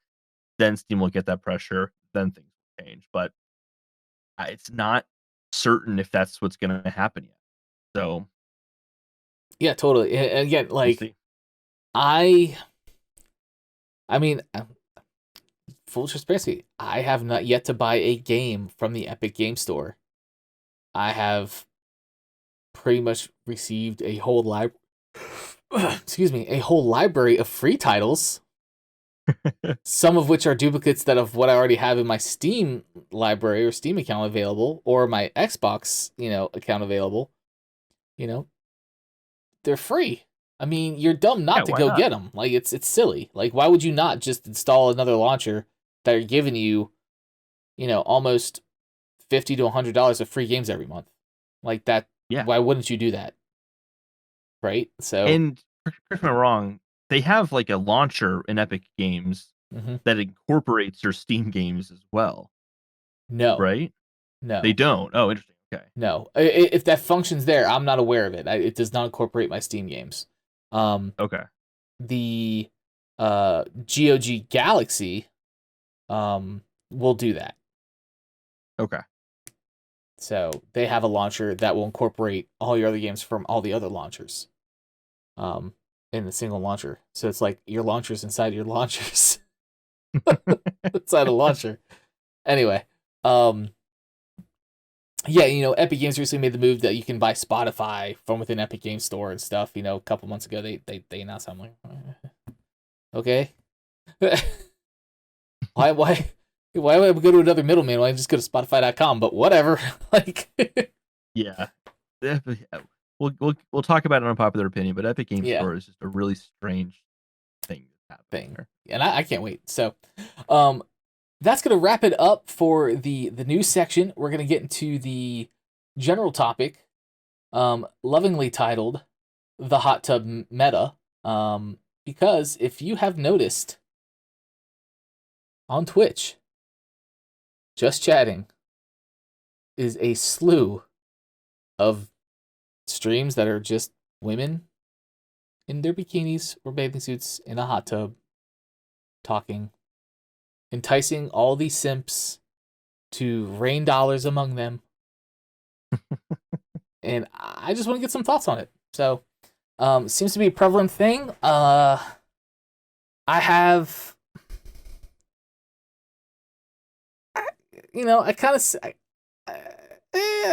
then Steam will get that pressure, then things will change. But it's not certain if that's what's going to happen yet. So yeah, totally. And again, like I mean, full transparency, I have not yet to buy a game from the Epic Game Store. I have pretty much received a whole library of free titles, some of which are duplicates of what I already have in my Steam library or Steam account available, or my Xbox, account available. They're free. I mean, you're dumb not to go get them. Like it's silly. Like why would you not just install another launcher that are giving you, almost $50 to $100 of free games every month? Like that. Yeah. Why wouldn't you do that? Right. So. And correct me if I'm wrong, they have like a launcher in Epic Games that incorporates your Steam games as well. No. Right? No. They don't. Oh, interesting. Okay. No. If that functions there, I'm not aware of it. It does not incorporate my Steam games. Okay. The GOG Galaxy will do that. Okay. So they have a launcher that will incorporate all your other games from all the other launchers, in the single launcher. So it's like your launchers inside your launchers inside a launcher. Anyway, yeah, Epic Games recently made the move that you can buy Spotify from within Epic Games Store and stuff. A couple months ago they announced something like, okay, why would I go to another middleman? Why don't I just go to Spotify.com? But whatever, like, Yeah. We'll talk about an unpopular opinion, but Epic Games Yeah. Store is just a really strange thing that's happening there. And I can't wait. So, that's gonna wrap it up for the news section. We're gonna get into the general topic, lovingly titled "The Hot Tub Meta," because if you have noticed on Twitch, Just Chatting is a slew of streams that are just women in their bikinis or bathing suits in a hot tub talking, enticing all these simps to rain dollars among them. And I just want to get some thoughts on it. So, seems to be a prevalent thing. I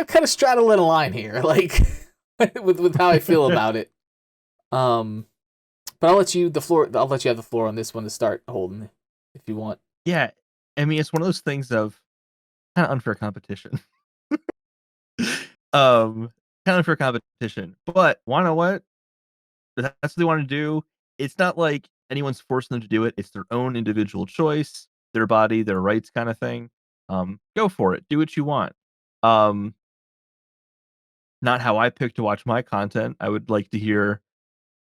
kind of straddling a line here, like with how I feel about it. But I'll let you have the floor on this one to start, Holden, if you want. Yeah, I mean, it's one of those things of kind of unfair competition. Kind of unfair competition, but wanna what? If that's what they want to do. It's not like anyone's forcing them to do it. It's their own individual choice, their body, their rights, kind of thing. Go for it. Do what you want. Not how I pick to watch my content. I would like to hear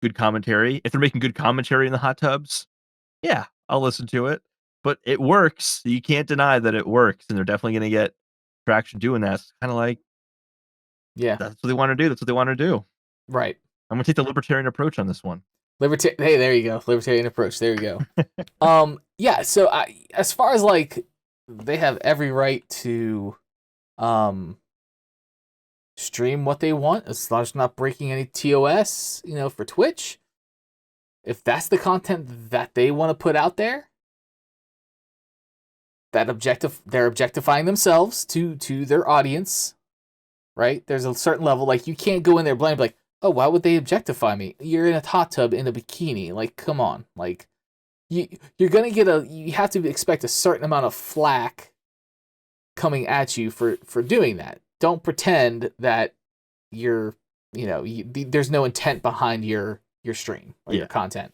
good commentary. If they're making good commentary in the hot tubs, yeah, I'll listen to it. But it works. You can't deny that it works, and they're definitely going to get traction doing that. It's kind of like, Yeah, that's what they want to do. That's what they want to do. Right. I'm going to take the libertarian approach on this one. Hey, there you go. Libertarian approach. There you go. Yeah. So, as far as like, they have every right to, stream what they want as long as they're not breaking any TOS. For Twitch. If that's the content that they want to put out there, they're objectifying themselves to their audience, right? There's a certain level, like, you can't go in there blind, like, oh, why would they objectify me? You're in a hot tub in a bikini, like, come on, like, you're gonna you have to expect a certain amount of flack coming at you for doing that. Don't pretend that there's no intent behind your stream or your content.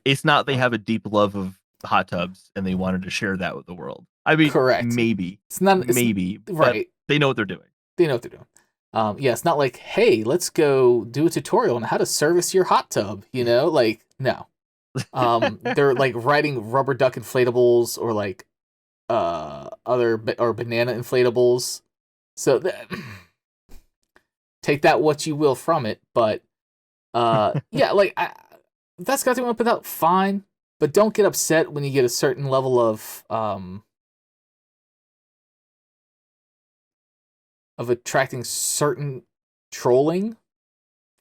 It's not they have a deep love of hot tubs and they wanted to share that with the world. I mean, correct. Maybe. It's right. They know what they're doing. Yeah, it's not like, hey, let's go do a tutorial on how to service your hot tub, like, no. They're like riding rubber duck inflatables or like or banana inflatables. So take that what you will from it, but yeah, like, that's got to be put out, fine, but don't get upset when you get a certain level of attracting certain trolling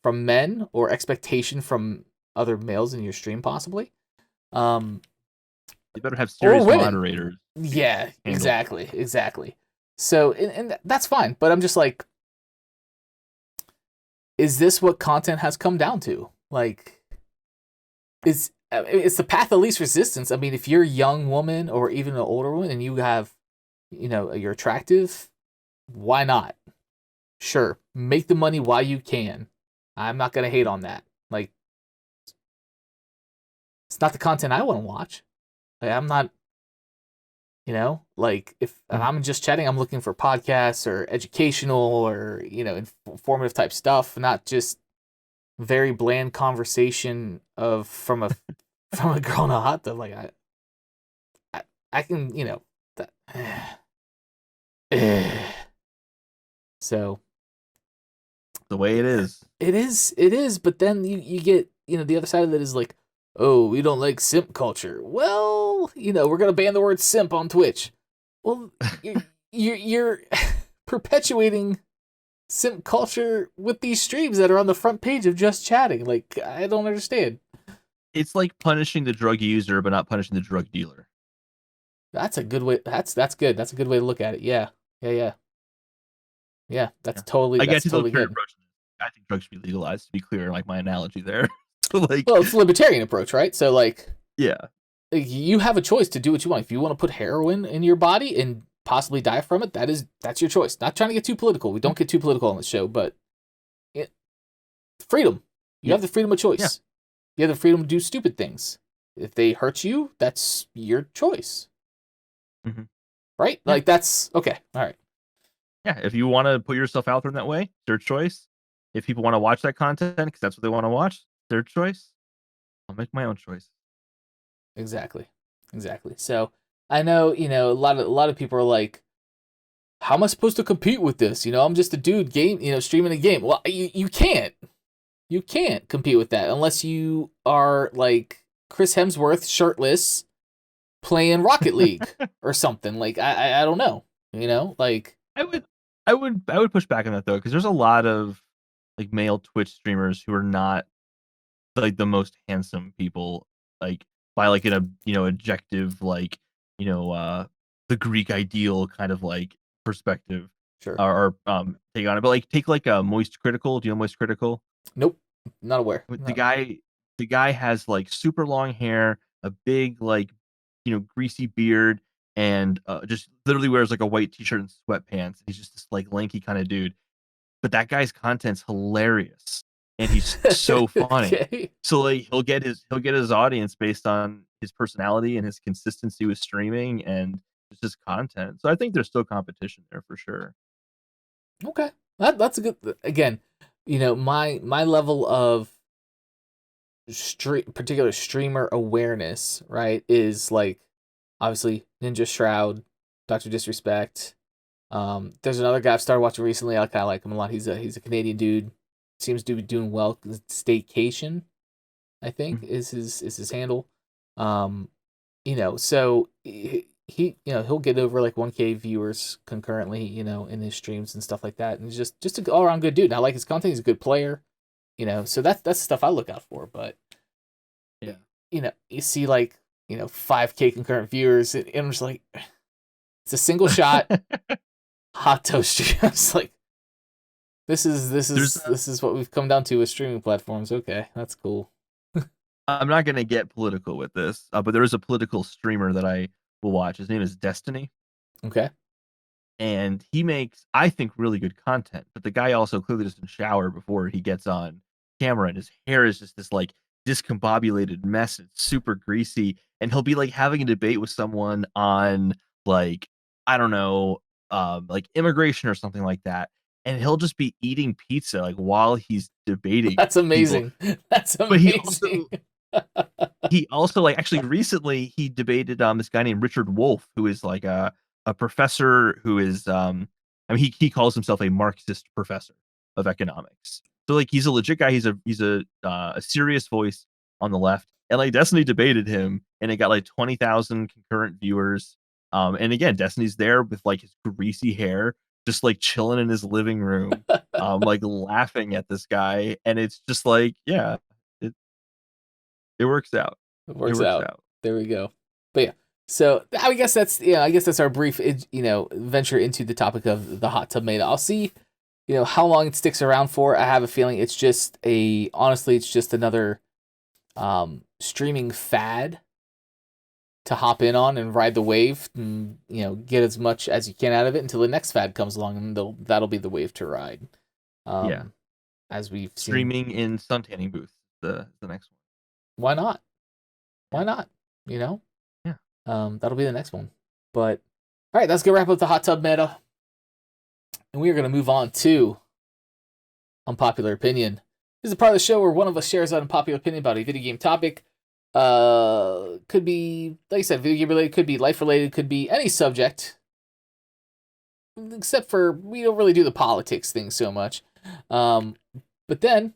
from men or expectation from other males in your stream, possibly. You better have serious moderators. Yeah, exactly. So, and that's fine, but I'm just like, is this what content has come down to? Like, it's the path of least resistance. I mean, if you're a young woman or even an older woman and you have, you're attractive, why not? Sure, make the money while you can. I'm not gonna hate on that. Like, it's not the content I want to watch. Like, I'm not, like, if I'm just chatting, I'm looking for podcasts or educational or, informative type stuff, not just very bland conversation from a girl in a hot tub. Like, I can, so the way it is. It is, but then you get, the other side of it is like, oh, we don't like simp culture. Well, we're gonna ban the word simp on Twitch. Well, you're perpetuating simp culture with these streams that are on the front page of just chatting. Like, I don't understand. It's like punishing the drug user, but not punishing the drug dealer. That's a good way. That's good. That's a good way to look at it. Yeah. That's Yeah. totally. I That's guess it's a totally fair good. approach. I think drugs should be legalized. To be clear, like my analogy there. So like, Well, it's a libertarian approach, right? So like, yeah, you have a choice to do what you want. If you want to put heroin in your body and possibly die from it, that's your choice. Not trying to get too political. We don't get too political on the show, but freedom. You have the freedom of choice. Yeah. You have the freedom to do stupid things. If they hurt you, that's your choice. Mm-hmm. Right? Yeah. Like, that's okay. All right. Yeah, if you want to put yourself out there in that way, their choice. If people want to watch that content because that's what they want to watch, their choice. I'll make my own choice. Exactly. So I know, a lot of people are like, how am I supposed to compete with this? I'm just a dude streaming a game. Well, you can't. You can't compete with that unless you are like Chris Hemsworth shirtless playing Rocket League or something. Like, I don't know. Like, I would push back on that though, because there's a lot of like male Twitch streamers who are not like the most handsome people, like by like an objective, like the Greek ideal kind of like perspective. sure. Or take on it. But like take like a Moist Critical. Do you know Moist Critical? Nope. Not aware. The guy has like super long hair, a big like greasy beard, and just literally wears like a white t-shirt and sweatpants. He's just this like lanky kind of dude. But that guy's content's hilarious, and he's so funny. Okay. So like he'll get his audience based on his personality and his consistency with streaming and just his content. So I think there's still competition there for sure. Okay. That's a good, again, my level of particular streamer awareness, right, is like obviously Ninja Shroud, Dr. Disrespect. There's another guy I've started watching recently. I kind of like him a lot. He's a Canadian dude. Seems to be doing well. Staycation, I think, is his handle. So he'll get over like 1K viewers concurrently, in his streams and stuff like that. And he's just an all around good dude. And I like his content. He's a good player. So that's the stuff I look out for. But yeah, you see like 5K concurrent viewers, and I'm just like, it's a single shot hot toast stream. I was like, this is what we've come down to with streaming platforms. Okay, that's cool. I'm not gonna get political with this, but there is a political streamer that I will watch. His name is Destiny. Okay. And he makes, I think, really good content. But the guy also clearly doesn't shower before he gets on camera, and his hair is just this like discombobulated mess. It's super greasy, and he'll be like having a debate with someone on like I don't know, like immigration or something like that, and he'll just be eating pizza like while he's debating. That's amazing. People. That's But amazing. he also like actually recently he debated this guy named Richard Wolff, who is like a professor who is he calls himself a Marxist professor of economics. So like he's a legit guy. He's a serious voice on the left. And like Destiny debated him, and it got like 20,000 concurrent viewers. And again, Destiny's there with like his greasy hair, just like chilling in his living room, like laughing at this guy, and it's just like, yeah, it works out. It works out. There we go. But yeah, so I guess that's our brief, venture into the topic of the hot tub meta. I'll see, how long it sticks around for. I have a feeling it's just another streaming fad to hop in on and ride the wave and, get as much as you can out of it until the next fad comes along, and that'll be the wave to ride. Yeah. As we've seen. Streaming in suntanning booths, the next one. Why not? Why not? Yeah. That'll be the next one. But all right, let's go wrap up the hot tub meta. And we are going to move on to Unpopular Opinion. This is a part of the show where one of us shares an unpopular opinion about a video game topic. Could be, like I said, video game related, could be life related, could be any subject. Except for we don't really do the politics thing so much. But then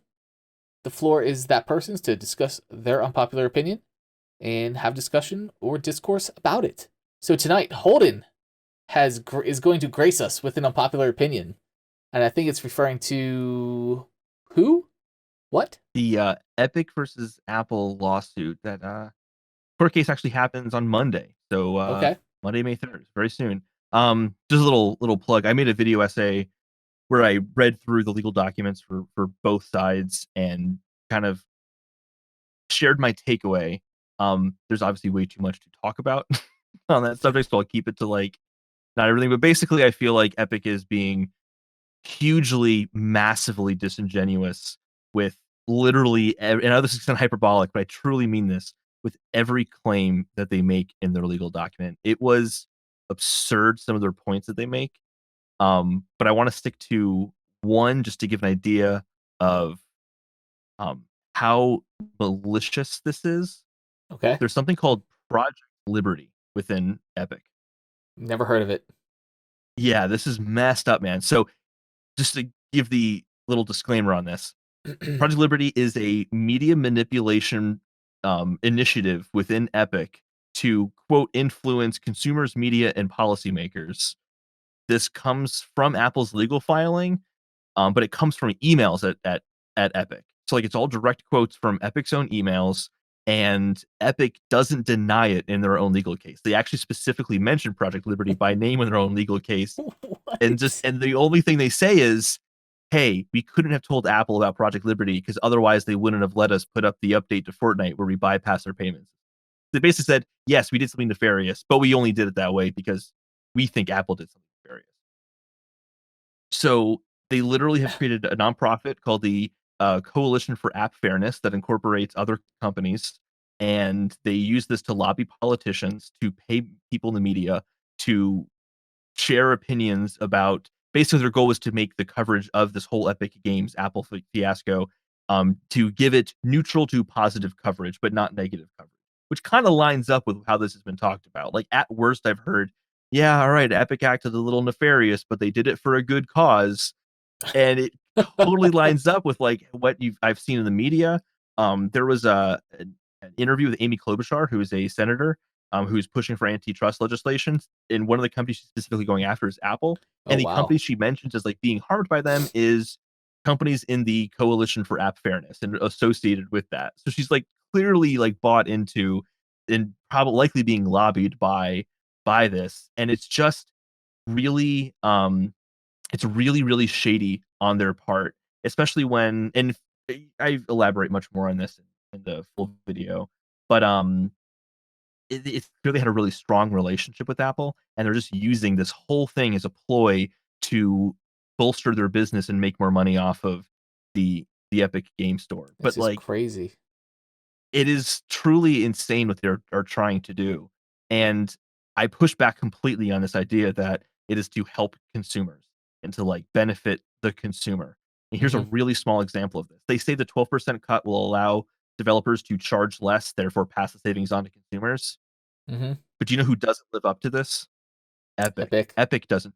the floor is that person's to discuss their unpopular opinion and have discussion or discourse about it. So tonight, Holden is going to grace us with an unpopular opinion, and I think it's referring to who? What? The Epic versus Apple lawsuit that court case actually happens on Monday. So Okay. Monday, May 3rd, very soon. Just a little plug. I made a video essay where I read through the legal documents for both sides and kind of shared my takeaway. There's obviously way too much to talk about on that subject, so I'll keep it to like not everything. But basically, I feel like Epic is being hugely, massively disingenuous with literally, and I know this is kind of hyperbolic, but I truly mean this with every claim that they make in their legal document. It was absurd, some of their points that they make. But I want to stick to one just to give an idea of how malicious this is. Okay. There's something called Project Liberty within Epic. Never heard of it. Yeah, this is messed up, man. So just to give the little disclaimer on this, Project Liberty is a media manipulation initiative within Epic to quote influence consumers, media, and policymakers. This comes from Apple's legal filing, but it comes from emails at Epic. So like it's all direct quotes from Epic's own emails, and Epic doesn't deny it in their own legal case. They actually specifically mention Project Liberty by name in their own legal case, and the only thing they say is, "Hey, we couldn't have told Apple about Project Liberty because otherwise they wouldn't have let us put up the update to Fortnite where we bypass their payments." They basically said, "Yes, we did something nefarious, but we only did it that way because we think Apple did something nefarious." So they literally have created a nonprofit called the Coalition for App Fairness that incorporates other companies, and they use this to lobby politicians to pay people in the media to share opinions about. Basically, their goal was to make the coverage of this whole Epic Games Apple fiasco to give it neutral to positive coverage, but not negative coverage, which kind of lines up with how this has been talked about. Like at worst, I've heard, yeah, all right, Epic acted a little nefarious, but they did it for a good cause, and it totally lines up with like what I've seen in the media. There was an interview with Amy Klobuchar, who is a senator, who's pushing for antitrust legislation, and one of the companies she's specifically going after is Apple. Oh And the wow. company she mentions as like being harmed by them is companies in the Coalition for App Fairness and associated with that. So she's like clearly like bought into and probably likely being lobbied by this, and it's just really it's really, really shady on their part, especially when and I elaborate much more on this in the full video, but it's clearly had a really strong relationship with Apple, and they're just using this whole thing as a ploy to bolster their business and make more money off of the Epic Game Store. This But is like crazy. it is truly insane what they're trying to do. And I push back completely on this idea that it is to help consumers and to like benefit the consumer. And here's a Mm-hmm. really small example of this. They say the 12% cut will allow developers to charge less, therefore pass the savings on to consumers. Mm-hmm. But do you know who doesn't live up to this? Epic. Epic. Epic doesn't.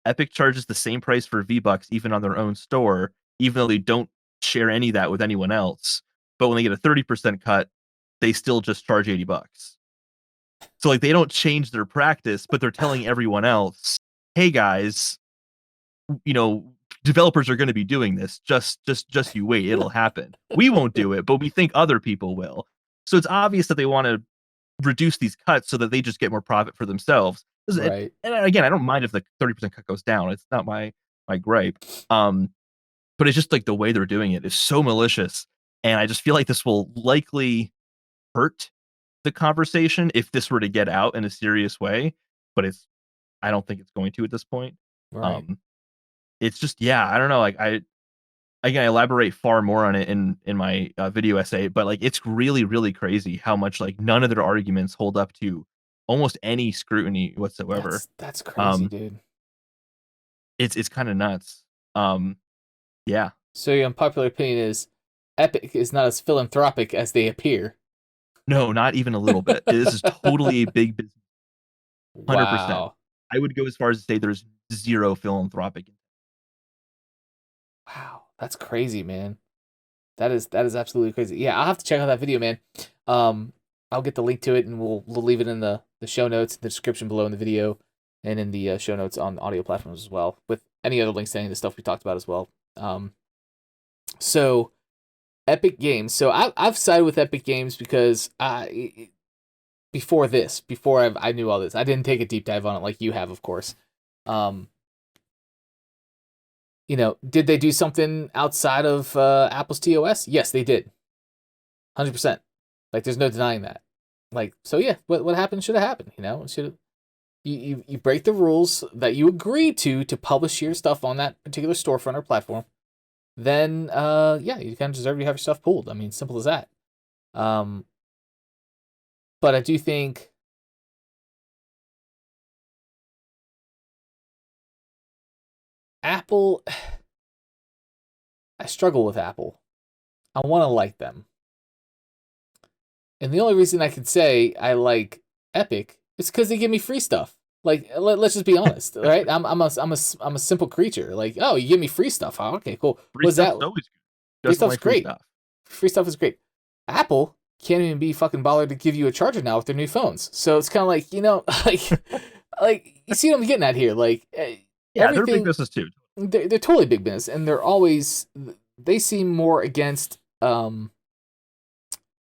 Epic charges the same price for V-Bucks even on their own store, even though they don't share any of that with anyone else. But when they get a 30% cut, they still just charge $80. So like they don't change their practice, but they're telling everyone else, "Hey guys, you know, developers are going to be doing this. Just you wait, it'll happen. We won't do it, but we think other people will." So it's obvious that they want to reduce these cuts so that they just get more profit for themselves. Right. And again, I don't mind if the 30% cut goes down. It's not my gripe. But it's just like the way they're doing it is so malicious, and I just feel like this will likely hurt the conversation if this were to get out in a serious way. But I don't think it's going to at this point. Right. Um, it's just yeah, I don't know. Like I elaborate far more on it in my video essay, but like it's really really crazy how much like none of their arguments hold up to almost any scrutiny whatsoever. That's crazy, Um, dude. it's kind of nuts. Um, yeah, So your unpopular opinion is Epic is not as philanthropic as they appear. no, not even a little bit. This is totally a big business, 100%. Wow. I would go as far as to say there's zero philanthropic. Wow. That's crazy, man. That is absolutely crazy. Yeah, I'll have to check out that video, man. I'll get the link to it and we'll leave it in the show notes, the description below in the video. and in the show notes on audio platforms as well, with any other links to any of the stuff we talked about as well. So Epic Games. So I've sided with Epic Games because before I knew all this, I didn't take a deep dive on it like you have, of course. Did they do something outside of Apple's TOS? Yes, they did. 100%. Like, there's no denying that. Like, so yeah, what happened should have happened. You break the rules that you agreed to publish your stuff on that particular storefront or platform. Then, you kind of deserve to have your stuff pulled. I mean, simple as that. But I do think Apple, I struggle with Apple. I want to like them. And the only reason I can say I like Epic is because they give me free stuff. Like, let's just be honest, right? I'm a simple creature. Like, oh, you give me free stuff. Oh, okay, cool. Free stuff's always good. Free stuff's great. Free stuff is great. Apple can't even be fucking bothered to give you a charger now with their new phones. So it's kind of like, like you see what I'm getting at here. Like, yeah, they're big business too. They're totally big business, and they seem more against giving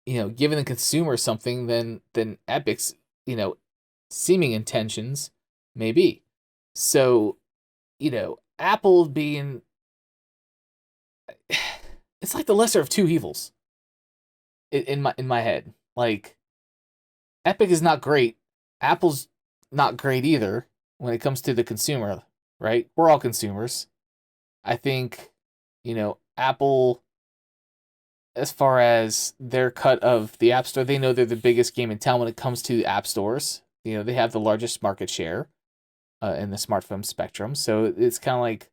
the consumer something than Epic's seeming intentions may be. So, Apple being, it's like the lesser of two evils in my head. Like, Epic is not great. Apple's not great either when it comes to the consumer, right? We're all consumers. I think, Apple, as far as their cut of the App Store, they know they're the biggest game in town when it comes to app stores. They have the largest market share in the smartphone spectrum. So it's kind of like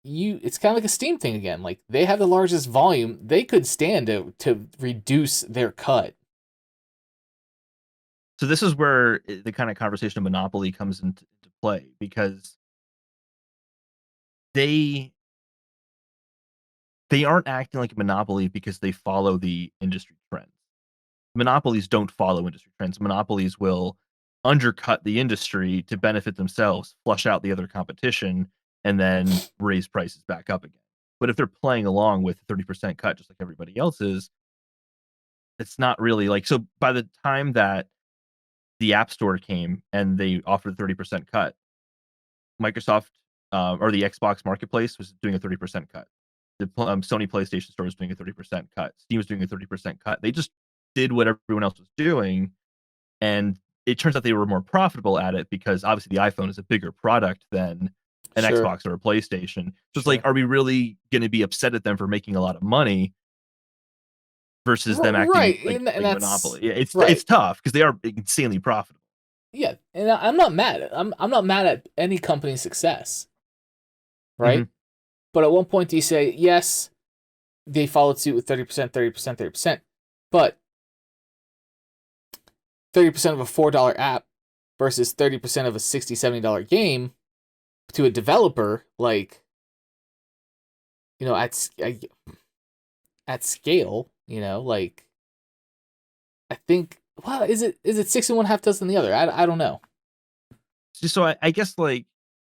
it's kind of like a Steam thing again. Like, they have the largest volume. They could stand to reduce their cut. So this is where the kind of conversation of monopoly comes into play, because they aren't acting like a monopoly because they follow the industry trends. Monopolies don't follow industry trends. Monopolies will undercut the industry to benefit themselves, flush out the other competition, and then raise prices back up again. But if they're playing along with 30% cut just like everybody else is, it's not really like, so by the time that the App Store came and they offered a 30% cut, Microsoft or the Xbox Marketplace was doing a 30% cut. The Sony PlayStation Store was doing a 30% cut. Steam was doing a 30% cut. They just did what everyone else was doing, and it turns out they were more profitable at it because obviously the iPhone is a bigger product than an Xbox or a PlayStation. So it's like, are we really going to be upset at them for making a lot of money versus them acting like a monopoly? Yeah, it's tough because they are insanely profitable. Yeah, and I'm not mad. I'm not mad at any company's success, right? Mm-hmm. But at one point, do you say, yes, they followed suit with 30%, 30%, 30%, but 30% of a $4 app versus 30% of a $60, $70 game to a developer, like, at scale, like, I think, well, is it 6 and 1/2 dozen the other? I don't know. So I guess, like,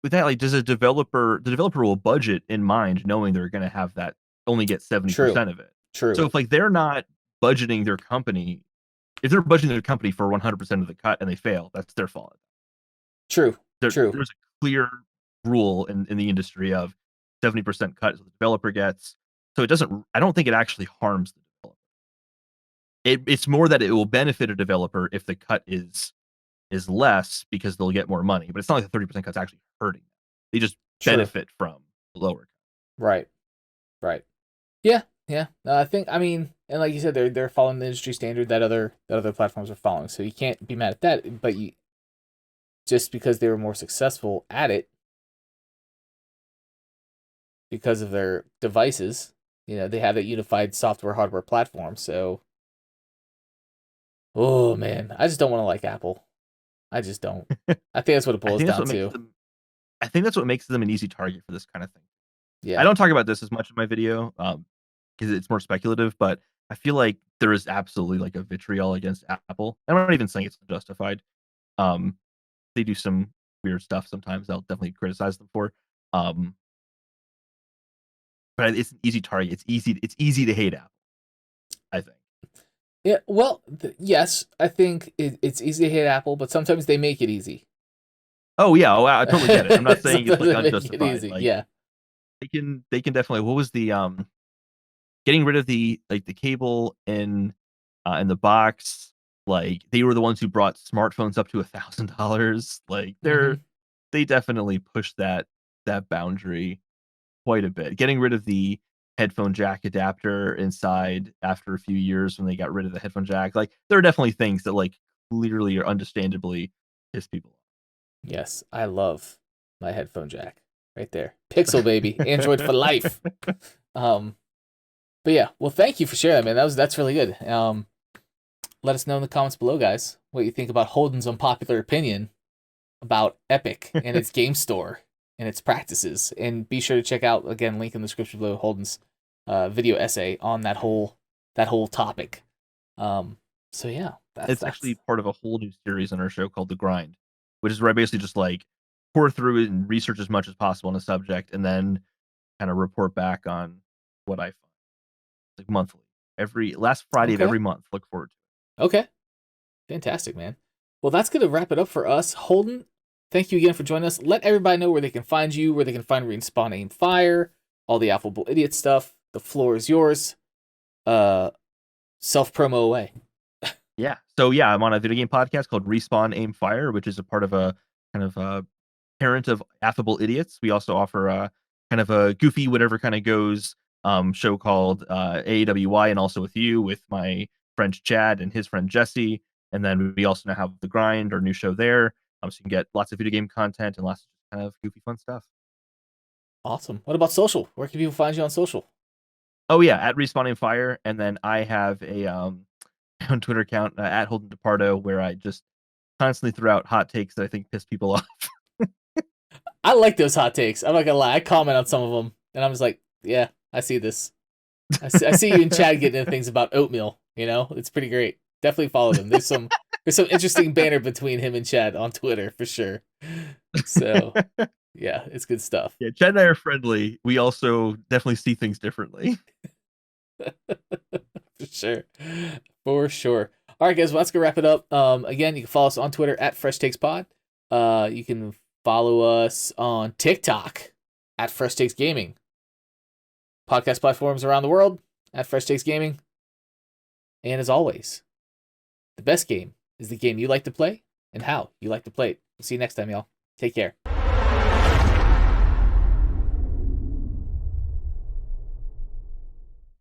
with that, like, does the developer will budget in mind, knowing they're going to have that only get 70% of it. True. So if, like, they're not budgeting their company, if they're budgeting their company for 100% of the cut and they fail, that's their fault. True. There's a clear rule in the industry of 70% cut is what the developer gets. So I don't think it actually harms the developer. It's more that it will benefit a developer if the cut is less because they'll get more money. But it's not like the 30% cut's actually hurting them. They just benefit from the lower cut. Right. Yeah. I think, and like you said, they're following the industry standard that other platforms are following. So you can't be mad at that. But just because they were more successful at it because of their devices, they have that unified software hardware platform. So, oh man, I just don't want to like Apple. I just don't. I think that's what it boils down to. I think that's what makes them an easy target for this kind of thing. Yeah. I don't talk about this as much in my video because it's more speculative, but I feel like there is absolutely like a vitriol against Apple. I'm not even saying it's justified. They do some weird stuff sometimes. I'll definitely criticize them for. Um, but it's an easy target. It's easy to hate Apple, I think. Yeah, well, yes, I think it's easy to hate Apple, but sometimes they make it easy. Oh yeah, I totally get it. I'm not saying it's Sometimes like they make it unjustified. easy. Like Yeah. they can definitely. What was the getting rid of the cable in the box? Like they were the ones who brought smartphones up to $1,000. Like Hmm. they definitely pushed that boundary quite a bit. Getting rid of the headphone jack adapter inside after a few years when they got rid of the headphone jack. Like there are definitely things that like clearly or understandably piss people Yes, I love my headphone jack right there. Pixel baby, Android for life. Um, but yeah, well, thank you for sharing that, man. That's really good. Let us know in the comments below, guys, what you think about Holden's unpopular opinion about Epic and its game store and its practices. And be sure to check out, again, link in the description below, Holden's video essay on that whole topic. So yeah, It's actually part of a whole new series on our show called The Grind, which is where I basically just like pour through it and research as much as possible on a subject and then kind of report back on what I find. Like monthly. Every last Friday of okay. every month. Look forward to it. Okay, fantastic, man. Well, that's gonna wrap it up for us, Holden. Thank you again for joining us. Let everybody know where they can find you, where they can find Respawn Aim Fire, all the Affable Idiot stuff. The floor is yours. Self promo away. Yeah. So yeah, I'm on a video game podcast called Respawn Aim Fire, which is a part of a kind of a parent of Affable Idiots. We also offer a kind of a goofy whatever kind of goes show called AAWY, and also with you with my friend Chad and his friend Jesse. And then we also now have The Grind, our new show there. So you can get lots of video game content and lots of kind of goofy fun stuff. Awesome. What about social? Where can people find you on social? Oh yeah, at Respawn Aim Fire, and then I have a on Twitter account at Holden Depardo where I just constantly throw out hot takes that I think piss people off. I like those hot takes. I'm not gonna lie. I comment on some of them, and I'm just like, yeah, I see this. I see you and Chad getting into things about oatmeal. You know, it's pretty great. Definitely follow them. There's some interesting banter between him and Chad on Twitter for sure. So yeah, it's good stuff. Yeah, Chad and I are friendly. We also definitely see things differently. For sure. For sure. All right, guys, well, that's gonna wrap it up. Again, you can follow us on Twitter at Fresh Takes Pod. You can follow us on TikTok at Fresh Takes Gaming. Podcast platforms around the world at Fresh Takes Gaming. And as always, the best game is the game you like to play and how you like to play it. We'll see you next time, y'all. Take care.